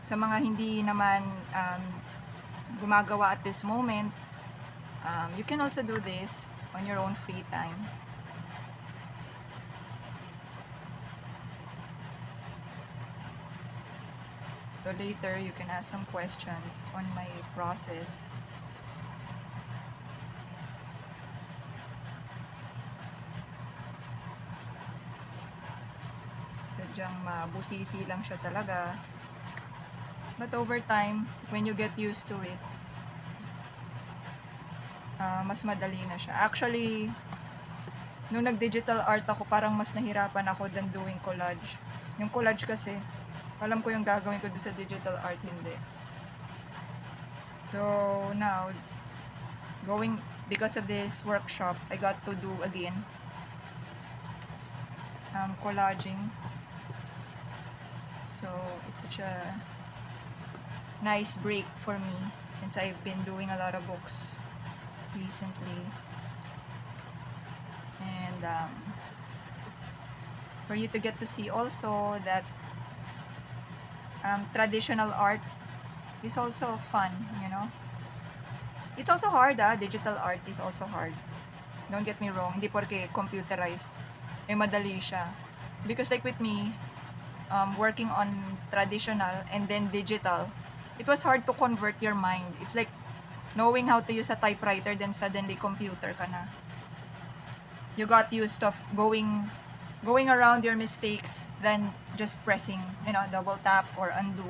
Speaker 1: Sa mga hindi naman gumagawa at this moment, you can also do this on your own free time. So later you can ask some questions on my process. Sadyang mabusisi lang siya talaga. But over time, when you get used to it, mas madali na siya. Actually, nung nag-digital art ako, parang mas nahirapan ako than doing collage. Yung collage kasi, alam ko yung gagawin ko doon sa digital art, hindi. So, now, because of this workshop, I got to do again collaging. So, it's such a nice break for me since I've been doing a lot of books recently. And for you to get to see also that traditional art is also fun, you know. It's also hard, digital art is also hard. Don't get me wrong, hindi porke computerized, madali siya. Because like with me, working on traditional and then digital, it was hard to convert your mind. It's like knowing how to use a typewriter, then suddenly computer ka na. You got used of going around your mistakes, then just pressing, double tap or undo.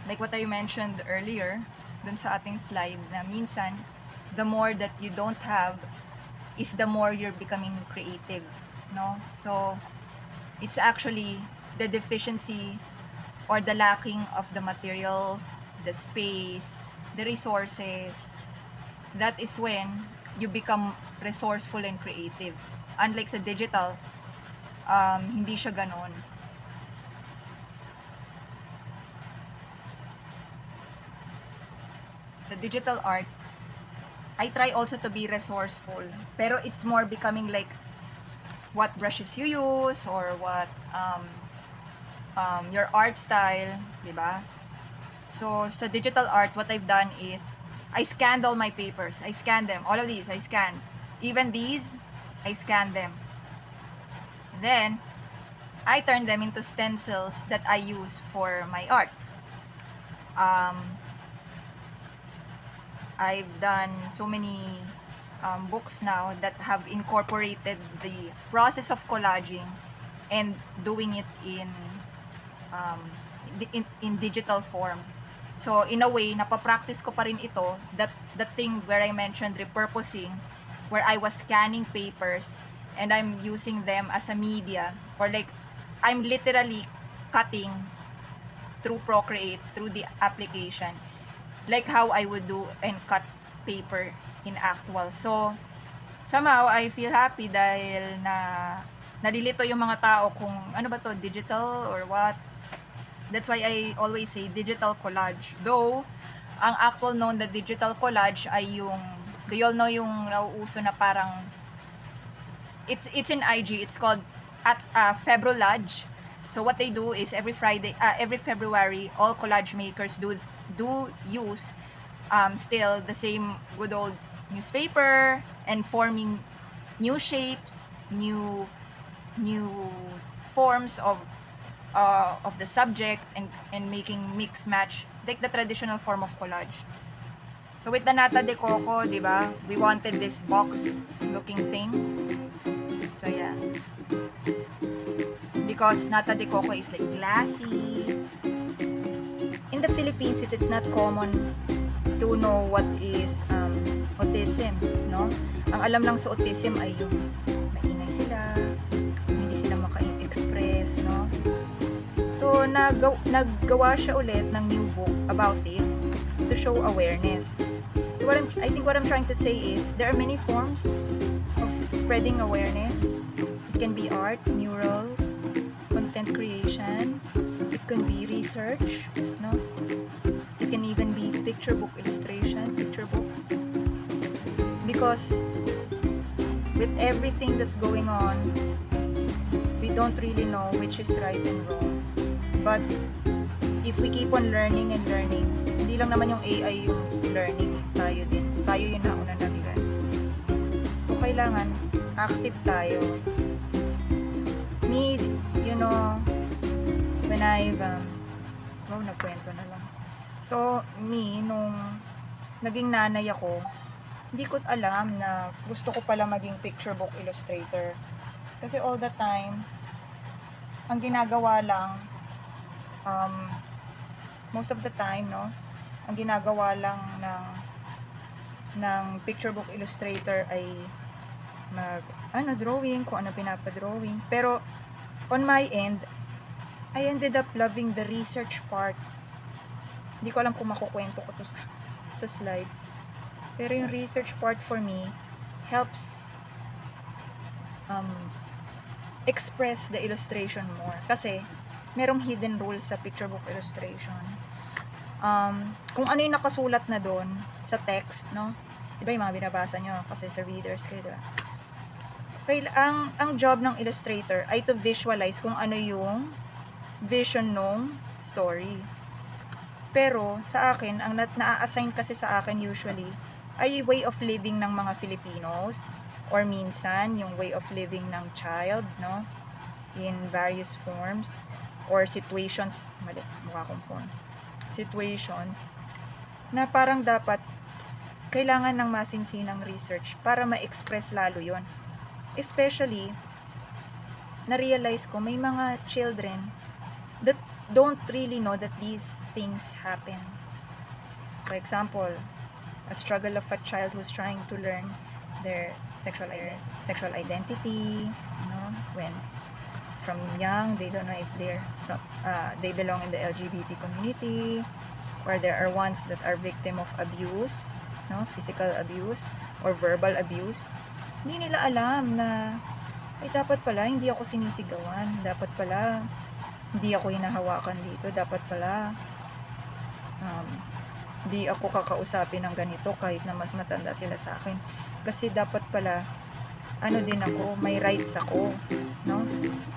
Speaker 1: Like what I mentioned earlier, dun sa ating slide, na minsan, the more that you don't have, is the more you're becoming creative, no? So, it's actually the deficiency or the lacking of the materials, the space, the resources, that is when you become resourceful and creative. Unlike sa digital, hindi siya ganon. Sa digital art, I try also to be resourceful. Pero it's more becoming like what brushes you use or what your art style, di ba? So, sa digital art, what I've done is, I scanned all my papers. I scanned them. All of these, I scanned. Even these, I scanned them. Then, I turned them into stencils that I use for my art. I've done so many books now that have incorporated the process of collaging and doing it in digital form. So, in a way, napapractice ko pa rin ito, that thing where I mentioned repurposing, where I was scanning papers and I'm using them as a media, or like, I'm literally cutting through Procreate, through the application, like how I would do and cut paper in actual. So, somehow, I feel happy dahil nalilito yung mga tao kung ano ba to, digital or what. That's why I always say digital collage. Though, ang actual known na digital collage ay yung, do you all know yung nauuso na parang, it's in IG, it's called Febrolage. So what they do is every February, all collage makers do use still the same good old newspaper and forming new shapes, new forms of the subject and making mix match like the traditional form of collage. So with the Nata de Coco, di ba? We wanted this box looking thing. So yeah. Because Nata de Coco is like glassy. In the Philippines, it's not common to know what is autism, no? Ang alam lang sa autism ay yung maingay sila, hindi sila maka-express, no? So, naggawa siya ulit ng new book about it to show awareness. So, I think what I'm trying to say is, there are many forms of spreading awareness. It can be art, murals, content creation, it can be research, no? It can even be picture book illustration, picture books. Because with everything that's going on, we don't really know which is right and wrong. But if we keep on learning and learning, hindi lang naman yung AI yung learning, tayo din. Tayo yung nauna nag-learn. So, kailangan active tayo. Me, you know, when I've, nagkwento na lang. So, me, nung naging nanay ako, hindi ko alam na gusto ko pala maging picture book illustrator. Kasi all the time, ang ginagawa lang, most of the time, no, ang ginagawa lang ng picture book illustrator ay drawing, kung ano pinapadrawing. Pero, on my end, I ended up loving the research part. Hindi ko alam kung makukwento ko to sa slides. Pero yung research part for me helps express the illustration more. Kasi, merong hidden rules sa picture book illustration. Kung ano yung nakasulat na doon sa text, no? Diba yung mga binabasa nyo kasi sa readers kayo, diba? Ang job ng illustrator ay to visualize kung ano yung vision ng story. Pero sa akin, ang na-assign kasi sa akin usually ay way of living ng mga Filipinos, or minsan yung way of living ng child, no? In various forms or situations, situations na parang dapat kailangan ng masinsinang research para ma-express lalo yon. Especially, na-realize ko may mga children that don't really know that these things happen. So, example, a struggle of a child who's trying to learn their sexual identity, you know, when from young, they don't know if they belong in the LGBT community, or there are ones that are victim of abuse, no? Physical abuse or verbal abuse. Hindi nila alam na ay dapat pala hindi ako sinisigawan, dapat pala hindi ako hinahawakan dito, dapat pala hindi ako kakausapin ng ganito kahit na mas matanda sila sa akin. Kasi dapat pala ano din ako, may rights ako, no?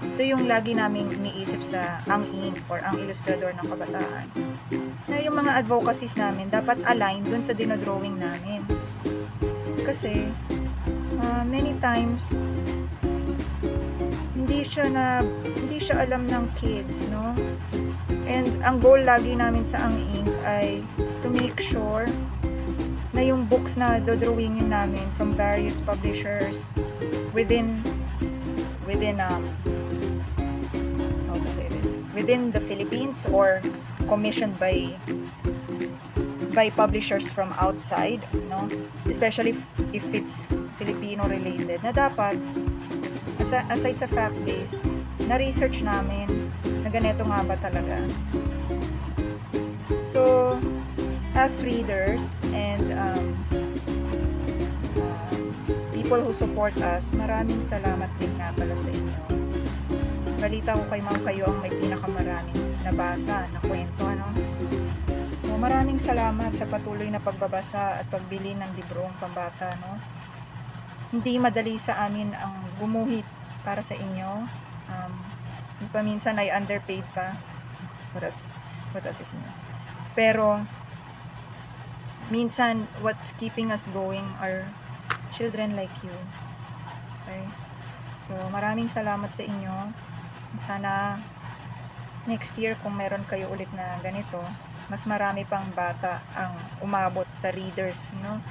Speaker 1: Ito yung lagi naming iniisip sa Ang Ink or Ang Ilustrador ng Kabataan. Na yung mga advocacies namin dapat align dun sa dinodrawing namin. Kasi many times hindi siya alam ng kids, no? And ang goal lagi namin sa Ang Ink ay to make sure na yung books na dodrawingin namin from various publishers within how to say this, within the Philippines or commissioned by publishers from outside, no? Especially if it's Filipino related, na dapat aside sa fact base na research namin na ganito nga ba talaga. So as readers and people who support us, maraming salamat din nga pala sa inyo. Balita ko kay Ma'am kayo ang may pinakamaraming nabasa na kwento, ano? So maraming salamat sa patuloy na pagbabasa at pagbili ng librong pambata, no? Hindi madali sa amin ang gumuhit para sa inyo. Paminsan ay underpaid pa. What else is new? Pero minsan what's keeping us going are children like you. Okay? So maraming salamat sa inyo. Sana next year kung meron kayo ulit na ganito, mas marami pang bata ang umabot sa readers, you know.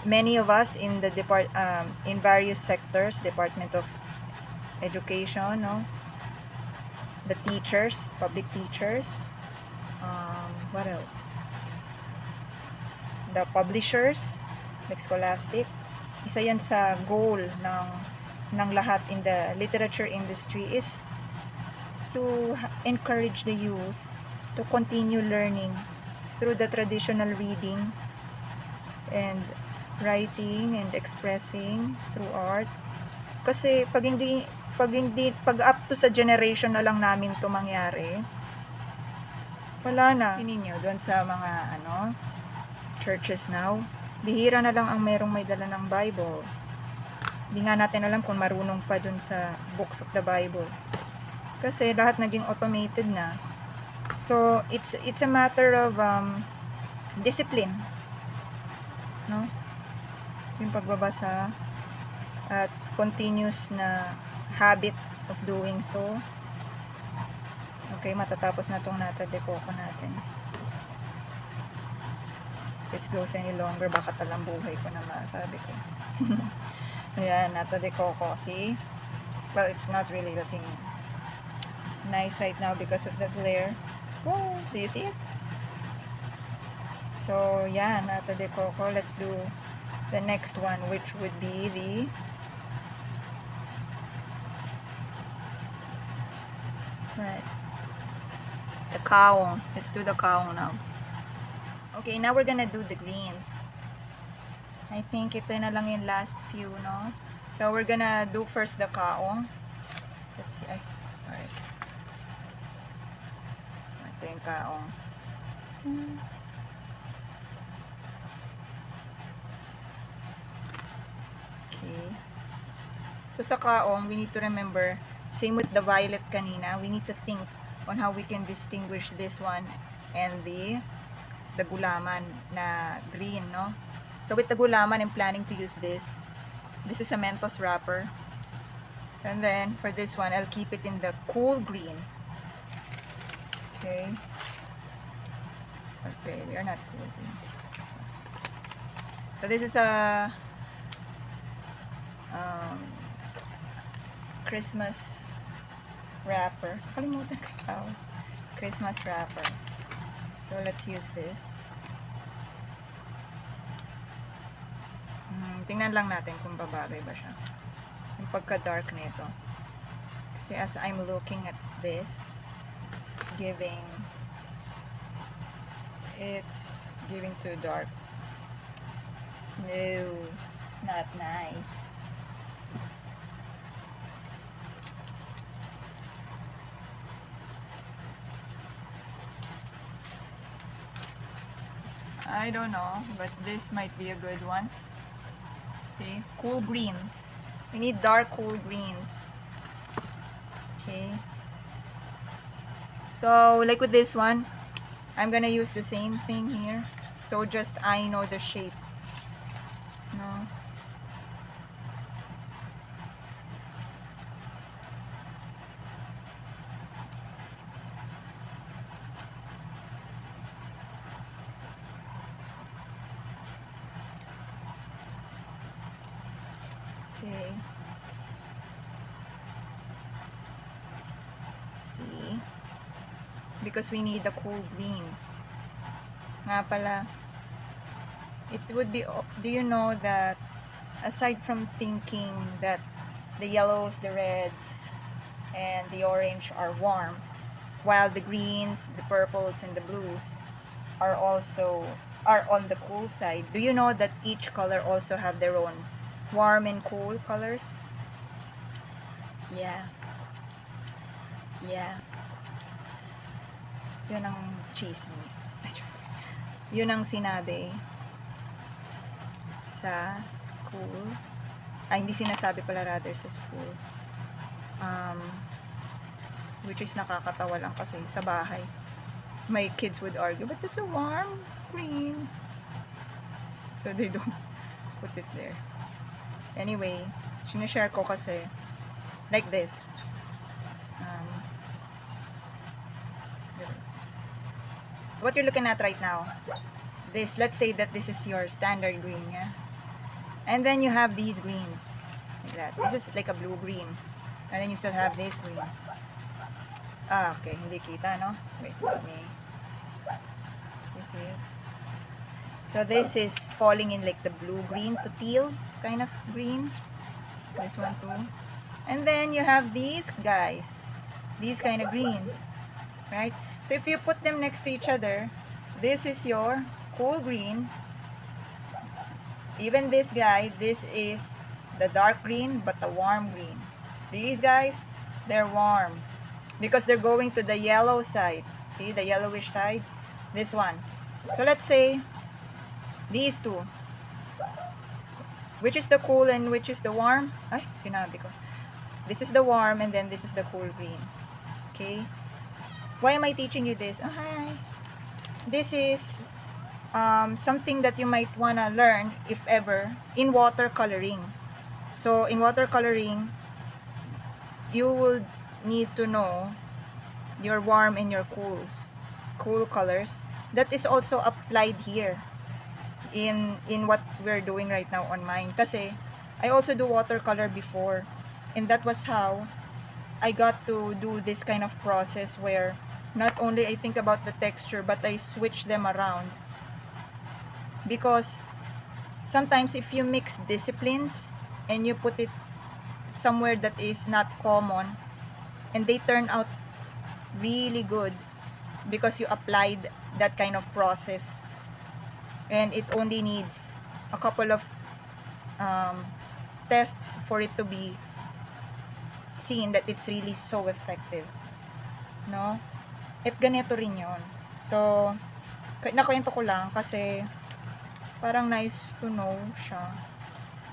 Speaker 1: Many of us in the in various sectors, Department of Education, no, the teachers, public teachers, what else? The publishers, like Scholastic. Isa yan sa goal ng lahat in the literature industry is to encourage the youth to continue learning through the traditional reading and writing and expressing through art. Kasi pag up to sa generation na lang namin to mangyari, wala na. Ninyo doon sa mga churches now, bihira na lang ang merong may dala ng Bible. Hindi nga natin alam kung marunong pa dun sa books of the Bible. Kasi lahat naging automated na. So, it's a matter of discipline. No? Yung pagbabasa at continuous na habit of doing so. Okay, matatapos na tong Nata de Coco natin. This goes any longer, baka talang buhay ko na masabi ko. Ayan, Nata de Coco. See? Well, it's not really looking nice right now because of the glare. Oh, do you see it? So, yeah, Nata de Coco. Let's do the next one, which would be the kaong. Let's do the kaong now. Okay, now we're gonna do the greens. I think ito na lang yung last few, no? So, we're gonna do first the kaong. Let's see. Ay, sorry. Ito yung kaong. Okay. So, sa kaong, we need to remember, same with the violet kanina, we need to think on how we can distinguish this one and the gulaman na green, no? So with the gulaman, I'm planning to use this. This is a Mentos wrapper. And then for this one, I'll keep it in the cool green. Okay. Okay, we are not cool green. So this is a Christmas wrapper. Kalimutan ko ito. Christmas wrapper. So let's use this. Tingnan lang natin kung babagay ba siya. Yung pagka-dark nito. Kasi as I'm looking at this, it's giving too dark. No, it's not nice. I don't know, but this might be a good one. See? Cool greens. We need dark cool greens. Okay. So, like with this one, I'm gonna use the same thing here. So, just I know the shape. No? Okay. See? Because we need the cool green. Nga pala, it would be, do you know that aside from thinking that the yellows, the reds, and the orange are warm, while the greens, the purples, and the blues are also on the cool side, do you know that each color also have their own warm and cool colors? Yeah. Yeah. Yun ang chismis. Yun ang sinabi sa school. Ay, hindi sinasabi pala, rather sa school. Which is nakakatawa lang kasi sa bahay my kids would argue, but it's a warm green. So they don't put it there. Anyway, sinashare ko kasi like this. What you're looking at right now, this, let's say that this is your standard green, yeah? And then you have these greens, like that. This is like a blue-green. And then you still have this green. Ah, okay, hindi kita, no? Wait, let me... You see it? So this is falling in like the blue-green to teal kind of green. This one too. And then you have these guys. These kind of greens, right? So if you put them next to each other, this is your cool green. Even this guy, this is the dark green but the warm green. These guys, they're warm because they're going to the yellow side. See, the yellowish side? This one. So let's say these two. Which is the cool and which is the warm? Ay, sinabi ko. This is the warm and then this is the cool green. Okay? Why am I teaching you this? Oh, hi. This is something that you might want to learn, if ever, in watercoloring. So, in watercoloring, you will need to know your warm and your cool colors. That is also applied here in what we're doing right now on mine. Kasi, I also do watercolor before. And that was how I got to do this kind of process where not only I think about the texture, but I switch them around. Because sometimes if you mix disciplines and you put it somewhere that is not common, and they turn out really good because you applied that kind of process, and it only needs a couple of tests for it to be seen that it's really so effective, no? At ganito rin yun. So, nakwento ko lang kasi parang nice to know siya.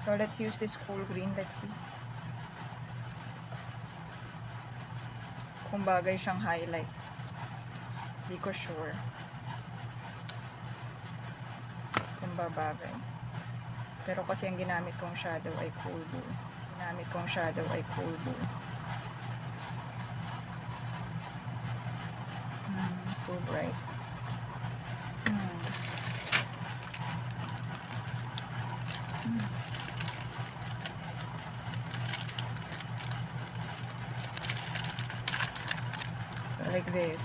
Speaker 1: So, let's use this cool green. Let's see kung bagay siyang highlight. Hindi ko sure kung babagay. Pero kasi ang ginamit kong shadow ay cool blue. Too bright. So like this.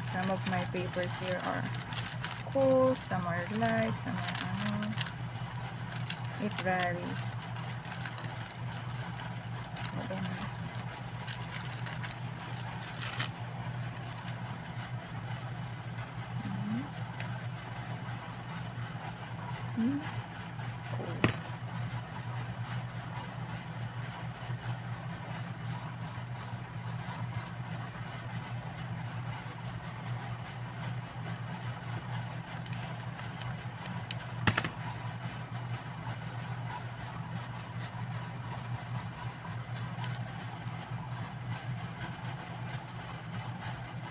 Speaker 1: Some of my papers here are cool, some are light, some are it varies. So then,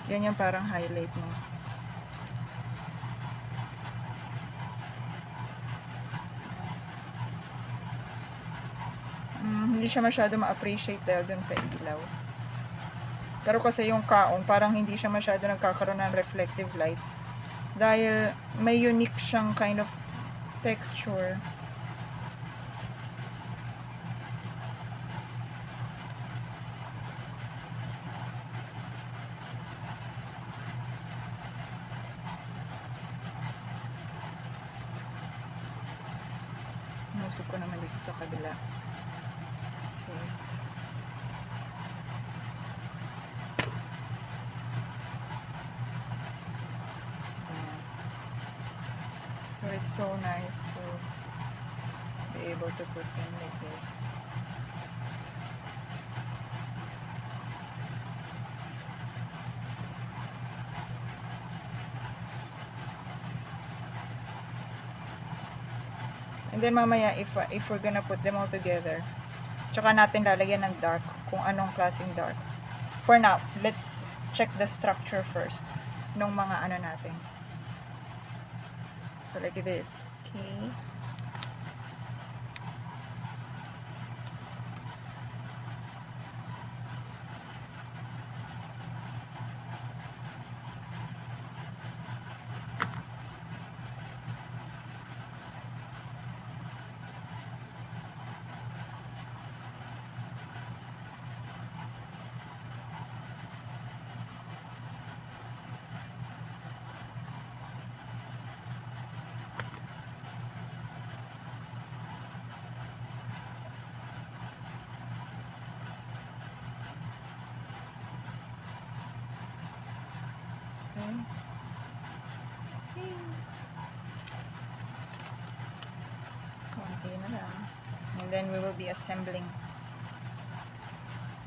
Speaker 1: Yan yung parang highlight mo. Hindi siya masyado ma-appreciate dahil dun sa ilaw. Pero kasi yung kaong, parang hindi siya masyado nagkakaroon ng reflective light. Dahil may unique siyang kind of texture. Nusok ko naman dito sa kabila. Okay. So it's so nice to be able to put them like this. And then mamaya, if we're gonna put them all together, tsaka natin lalagyan ng dark, kung anong klaseng dark. For now, let's check the structure first nung mga ano natin. So like this. Okay. Konti na lang. And then we will be assembling.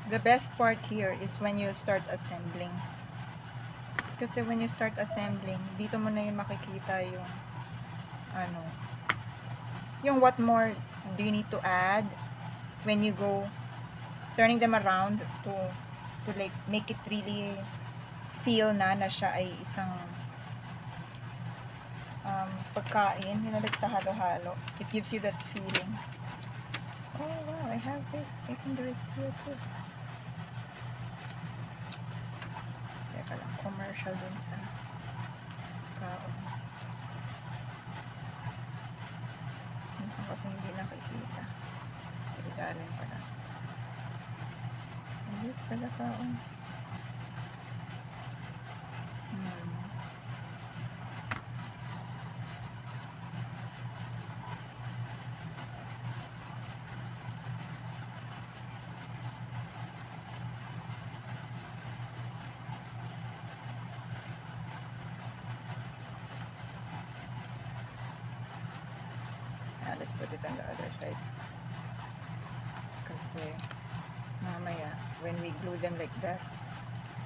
Speaker 1: The best part here is when you start assembling. Kasi when you start assembling, dito mo na yung makikita yung ano, yung what more do you need to add when you go turning them around to like make it really feel na siya ay isang pagkain, like sa halo-halo. It gives you that feeling. Oh wow, I have this. I can do it here too. Teka lang, commercial dun sa kaon. Minsan kasi hindi nakikita. Kasi ilalim pala. Hindi pala kaon. Let's put it on the other side. Kasi mamaya, when we glue them like that,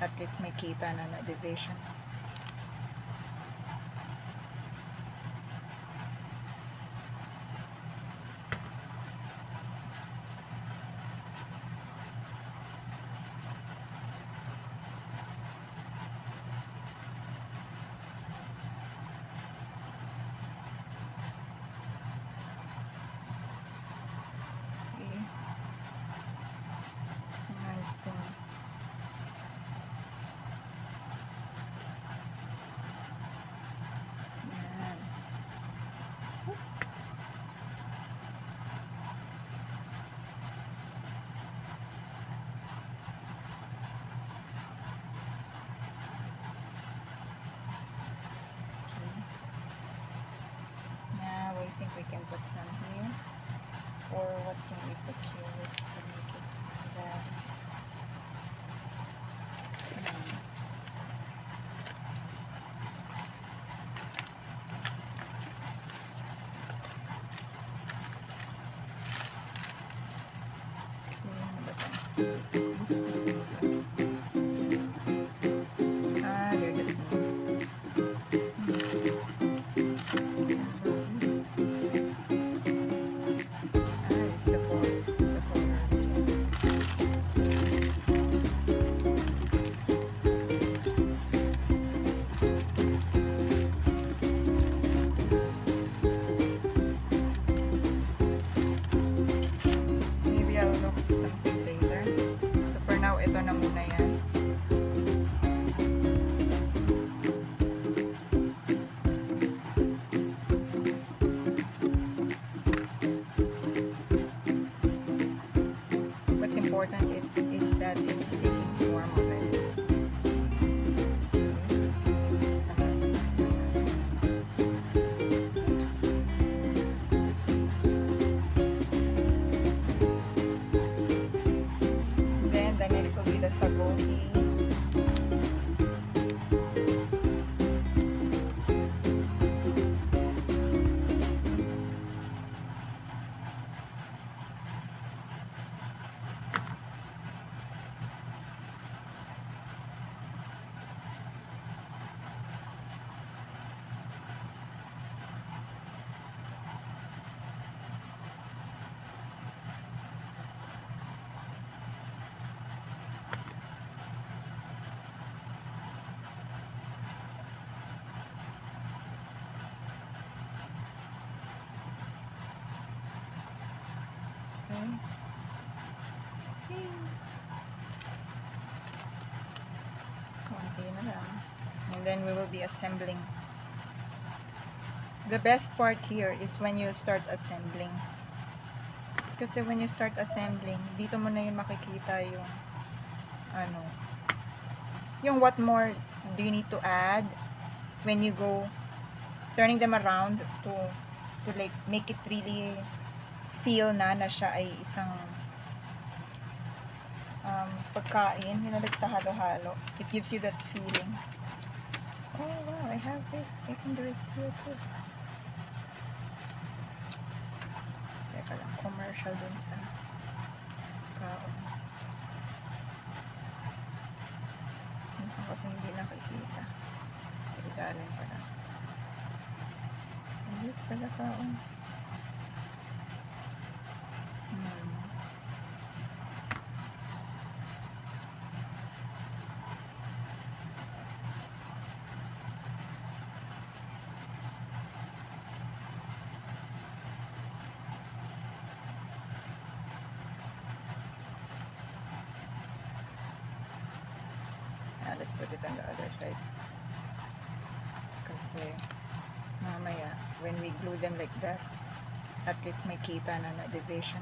Speaker 1: at least may kita na division. We can put some here, or what can we put here to make it last? This is the same. They're the same. important is that it's taking form already. Then the next will be the sagogi. Konti na lang. And then we will be assembling. The best part here is when you start assembling. Kasi when you start assembling, dito mo na yun makikita yung yung what more do you need to add when you go turning them around to like make it really feel na siya ay isang pagkain, like sa halo-halo. It gives you that feeling. Oh wow, I have this. I can do it here too. Teka lang, commercial dun sa kaon. Minsan kasi hindi nakikita. Kasi ilalim pala. Hindi pala kaon. Let's put it on the other side. Kasi mamaya, when we glue them like that, at least may kita na division.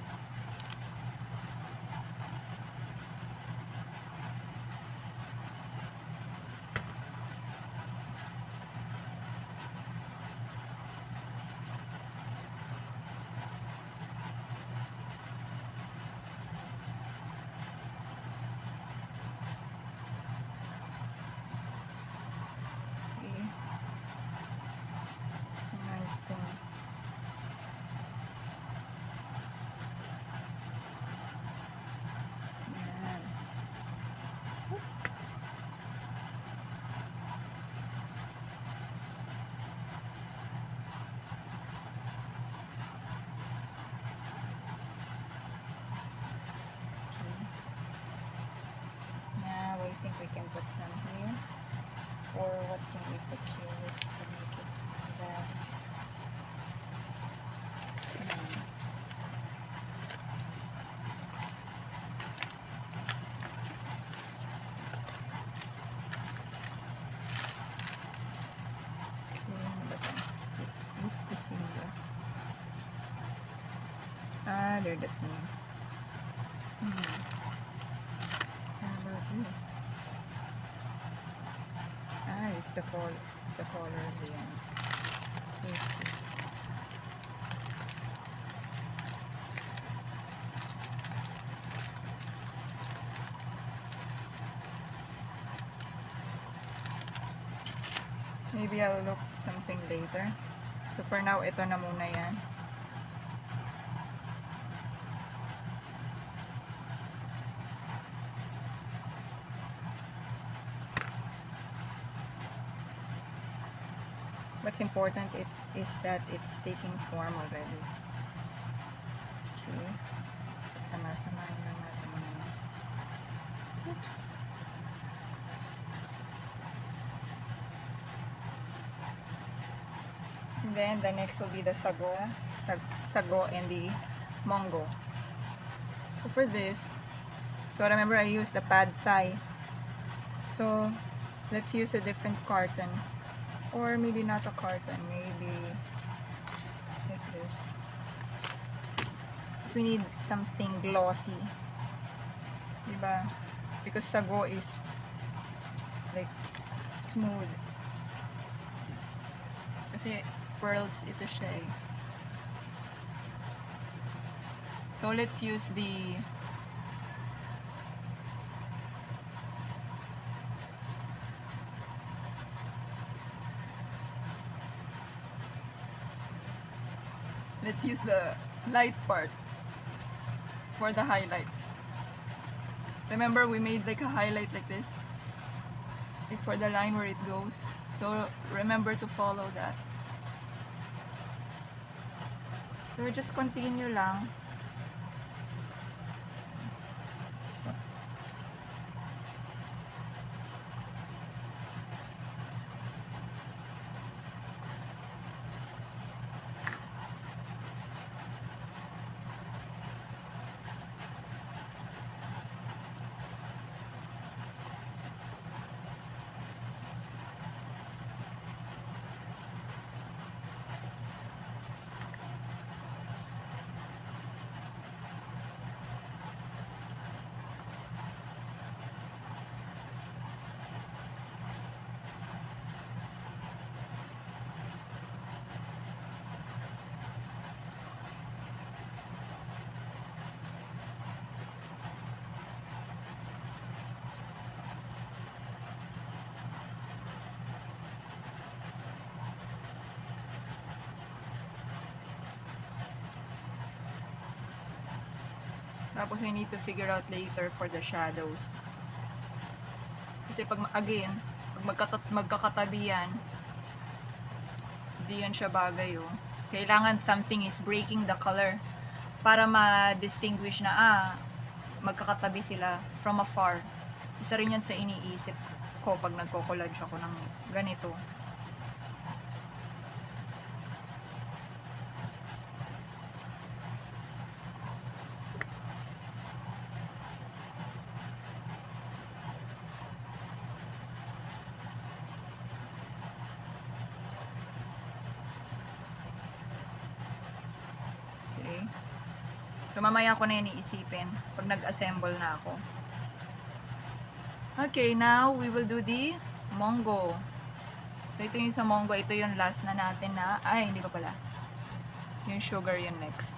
Speaker 1: I think we can put some here, or what can we put here to make it last? This is the same though. Ah, they're the same. How about this? It's the color of the end. Maybe I'll look something later. So for now, ito na muna yan. What's important is that it's taking form already. Okay. Sama-samahin lang natin muna yan. Oops. And then the next will be the sago and the mongo. So for this, so remember I used the pad thai. So let's use a different carton, or maybe not a carton, maybe like this. So we need something glossy. Diba? Because sago is like smooth. Kasi pearls ito siya eh. So let's use the light part for the highlights. Remember we made like a highlight like this? Like for the line where it goes. So remember to follow that. So just continue lang. Tapos I need to figure out later for the shadows. Kasi pag magkakatabi yan, hindi yan siya bagay oh. Kailangan something is breaking the color para ma-distinguish na magkakatabi sila from afar. Isa rin yan sa iniisip ko pag nagko-collage ako ng ganito. So, mamaya ko na yan iisipin pag nag-assemble na ako. Okay, now we will do the Mongo. So, ito yung sa Mongo. Ito yung last na natin na, hindi pa pala. Yung sugar yun next.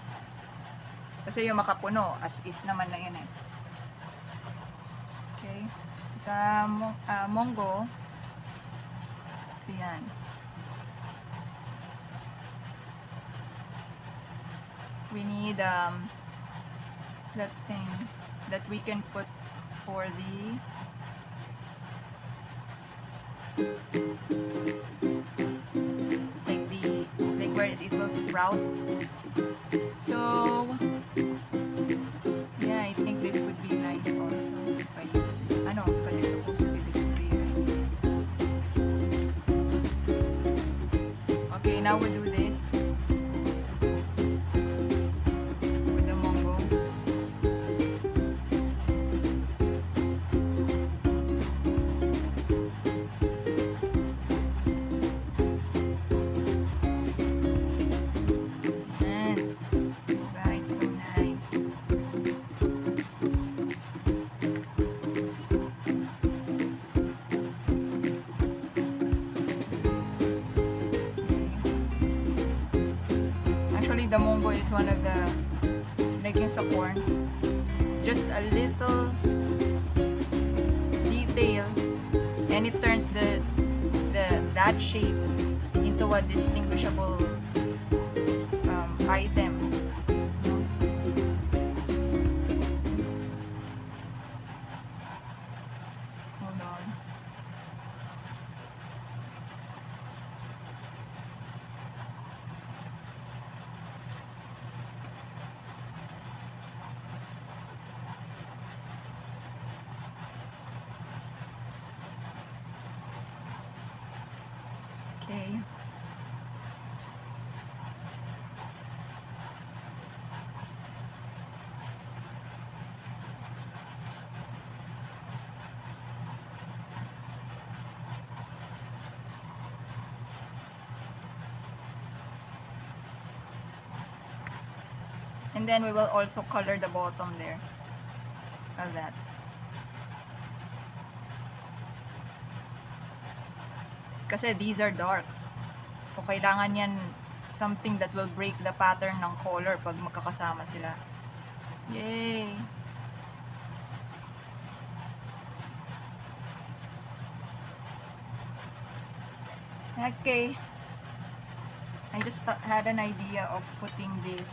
Speaker 1: Kasi yung makapuno, as is naman na yun eh. Okay. Sa Mongo, ito yan. We need that thing that we can put for the like where it will sprout. So yeah, I think this would be nice also if I use this. Because it's supposed to be this clear. Okay, now we do this. The Mongo is one of the, like yung sa corn, just a little detail and it turns that shape into a distinguishable item. Hold on. Okay. And then we will also color the bottom there of that. Kasi these are dark. So, kailangan yan something that will break the pattern ng color pag magkakasama sila. Yay! Okay. I just had an idea of putting this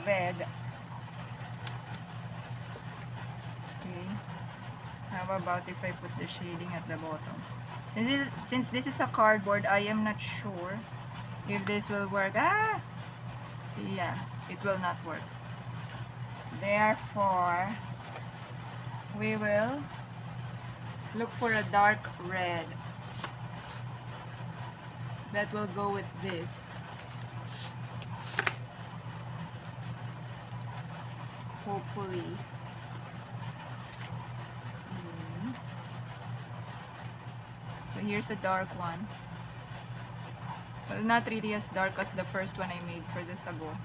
Speaker 1: red. Okay. How about if I put the shading at the bottom? Since this is a cardboard, I am not sure if this will work. Yeah, it will not work. Therefore, we will look for a dark red that will go with this. Hopefully. So here's a dark one. Well, not really as dark as the first one I made for the sago.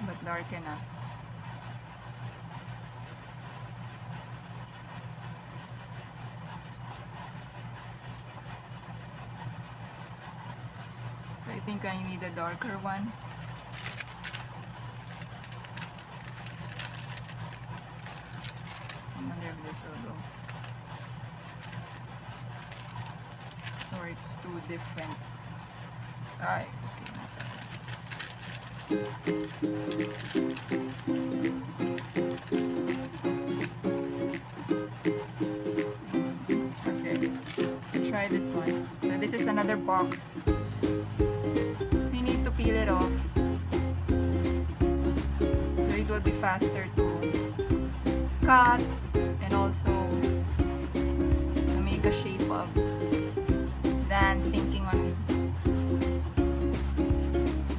Speaker 1: But dark enough. So I think I need a darker one. I wonder if this will go. Or it's too different. Okay, not okay, try this one. So this is another box. We need to peel it off. So it will be faster to cut and also to make a shape of than thinking on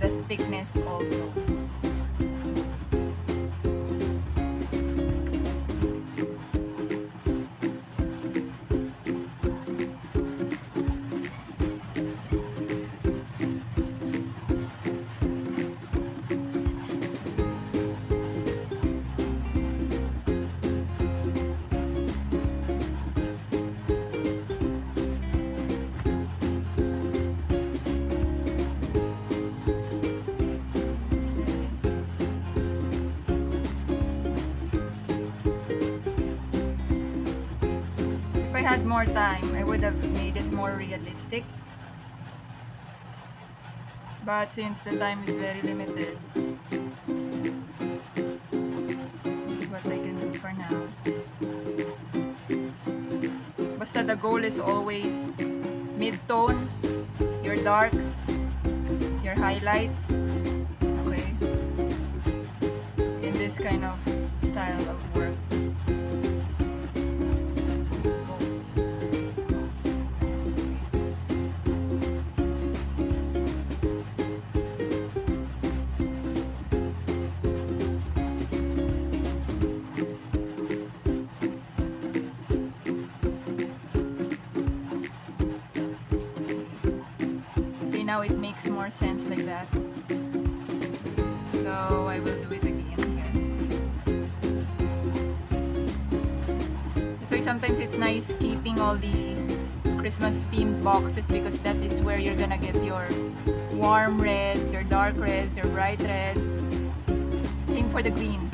Speaker 1: the thickness also. If I had more time, I would have made it more realistic. But since the time is very limited, this is what I can do for now. Basta the goal is always mid-tone, your darks, your highlights, okay? In this kind of style of work. Now it makes more sense like that. So I will do it again here. So sometimes it's nice keeping all the Christmas themed boxes because that is where you're gonna get your warm reds, your dark reds, your bright reds. Same for the greens.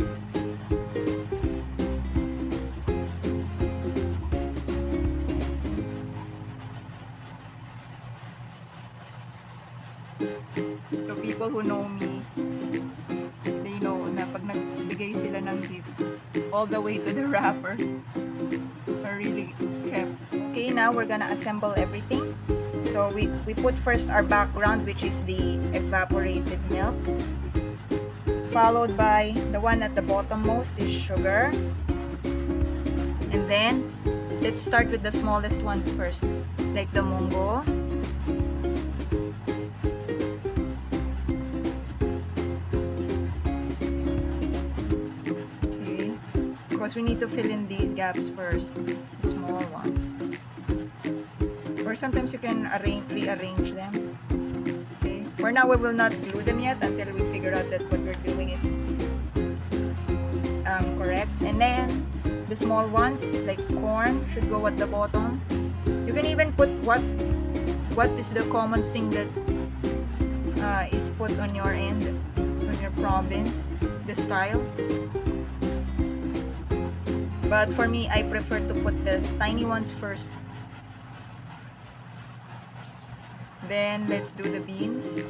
Speaker 1: So people who know me, they know na pag nagbigay sila ng gift, all the way to the wrappers are really kept. Okay, now we're gonna assemble everything. So we put first our background, which is the evaporated milk. Followed by the one at the bottom most is sugar. And then, let's start with the smallest ones first, like the mungo. Because we need to fill in these gaps first, the small ones. Or sometimes you can rearrange them. Okay. For now, we will not glue them yet until we figure out that what we're doing is correct. And then the small ones like corn should go at the bottom. You can even put what is the common thing that is put on your end, on your province, the style. But for me, I prefer to put the tiny ones first. Then let's do the beans.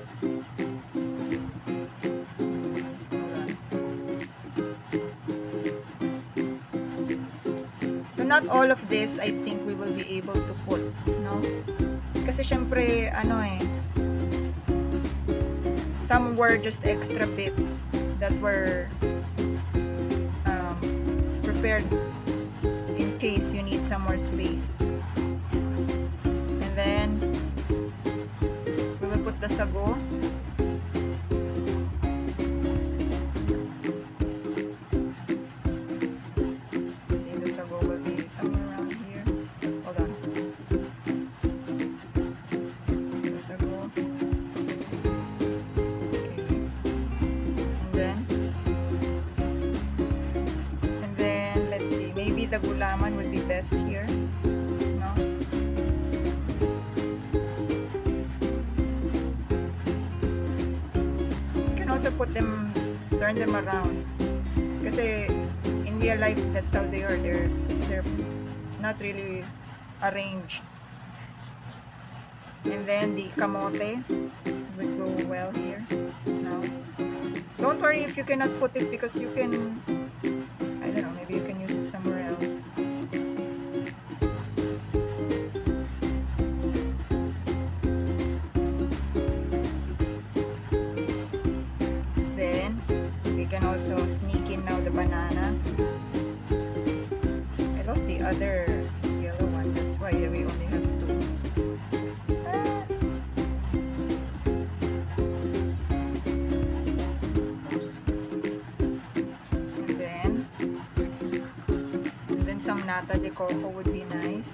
Speaker 1: So not all of this I think we will be able to put, no? Kasi syempre, some were just extra bits that were prepared in case you need some more space. And then we will put the sago. The sago will be somewhere around here. Hold on. The sago. The gulaman would be best here, no? You can also turn them around. Kasi in real life, that's how they are. They're not really arranged. And then the kamote would go well here. No? Don't worry if you cannot put it because you can, I don't know, maybe you can use it somewhere else. Then we can also sneak in now the banana. I lost the other yellow one, that's why we only have two. Some nata de coco would be nice.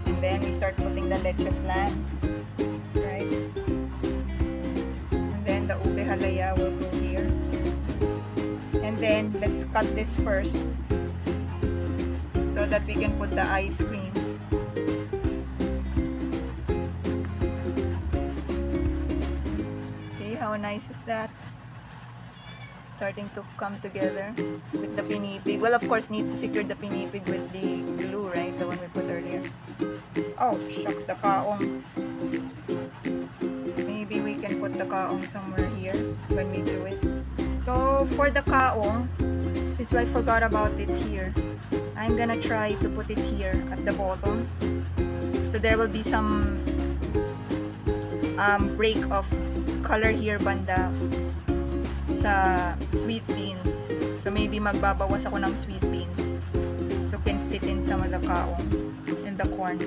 Speaker 1: And then we start putting the leche flan, right? And then the ube halaya will go here. And then let's cut this first so that we can put the ice cream. How nice is that? Starting to come together with the pinipig. Well, of course, need to secure the pinipig with the glue, right? The one we put earlier. Oh, shucks, the kaong. Maybe we can put the kaong somewhere here when we do it. So, for the kaong, since I forgot about it here, I'm gonna try to put it here at the bottom. So, there will be some break of color here banda sa sweet beans. So maybe magbabawas ako ng sweet beans so can fit in some of the kaong and the corn.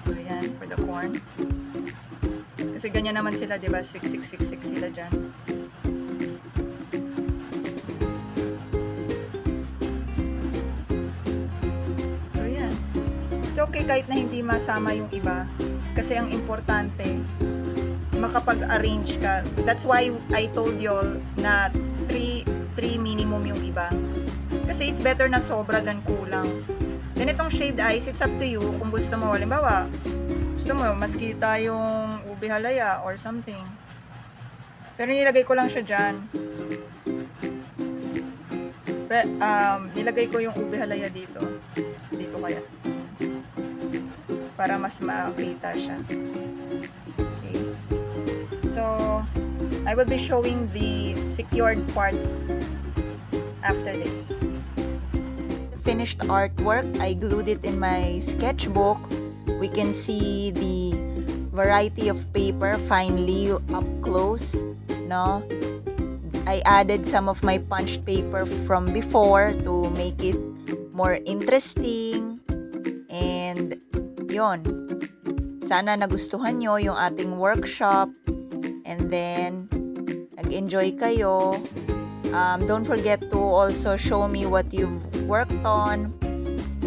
Speaker 1: So yan for the corn. Kasi ganyan naman sila, diba? 6 sila dyan. So yan. It's okay kahit na hindi masama yung iba. Kasi ang importante, makapag-arrange ka. That's why I told y'all na 3 minimum yung iba. Kasi it's better na sobra than kulang. Then itong shaved ice, it's up to you kung gusto mo. Halimbawa, gusto mo, mas kita yung ube halaya or something. Pero nilagay ko lang siya dyan. Nilagay ko yung ube halaya dito. Dito kaya. Para mas makita siya. Okay. So, I will be showing the secured part after this. The finished artwork, I glued it in my sketchbook. We can see the variety of paper finally up close, no? I added some of my punched paper from before to make it more interesting. And yon, sana nagustuhan nyo yung ating workshop and then nag-enjoy kayo. Don't forget to also show me what you've worked on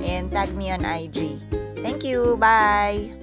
Speaker 1: and tag me on IG. Thank you. Bye!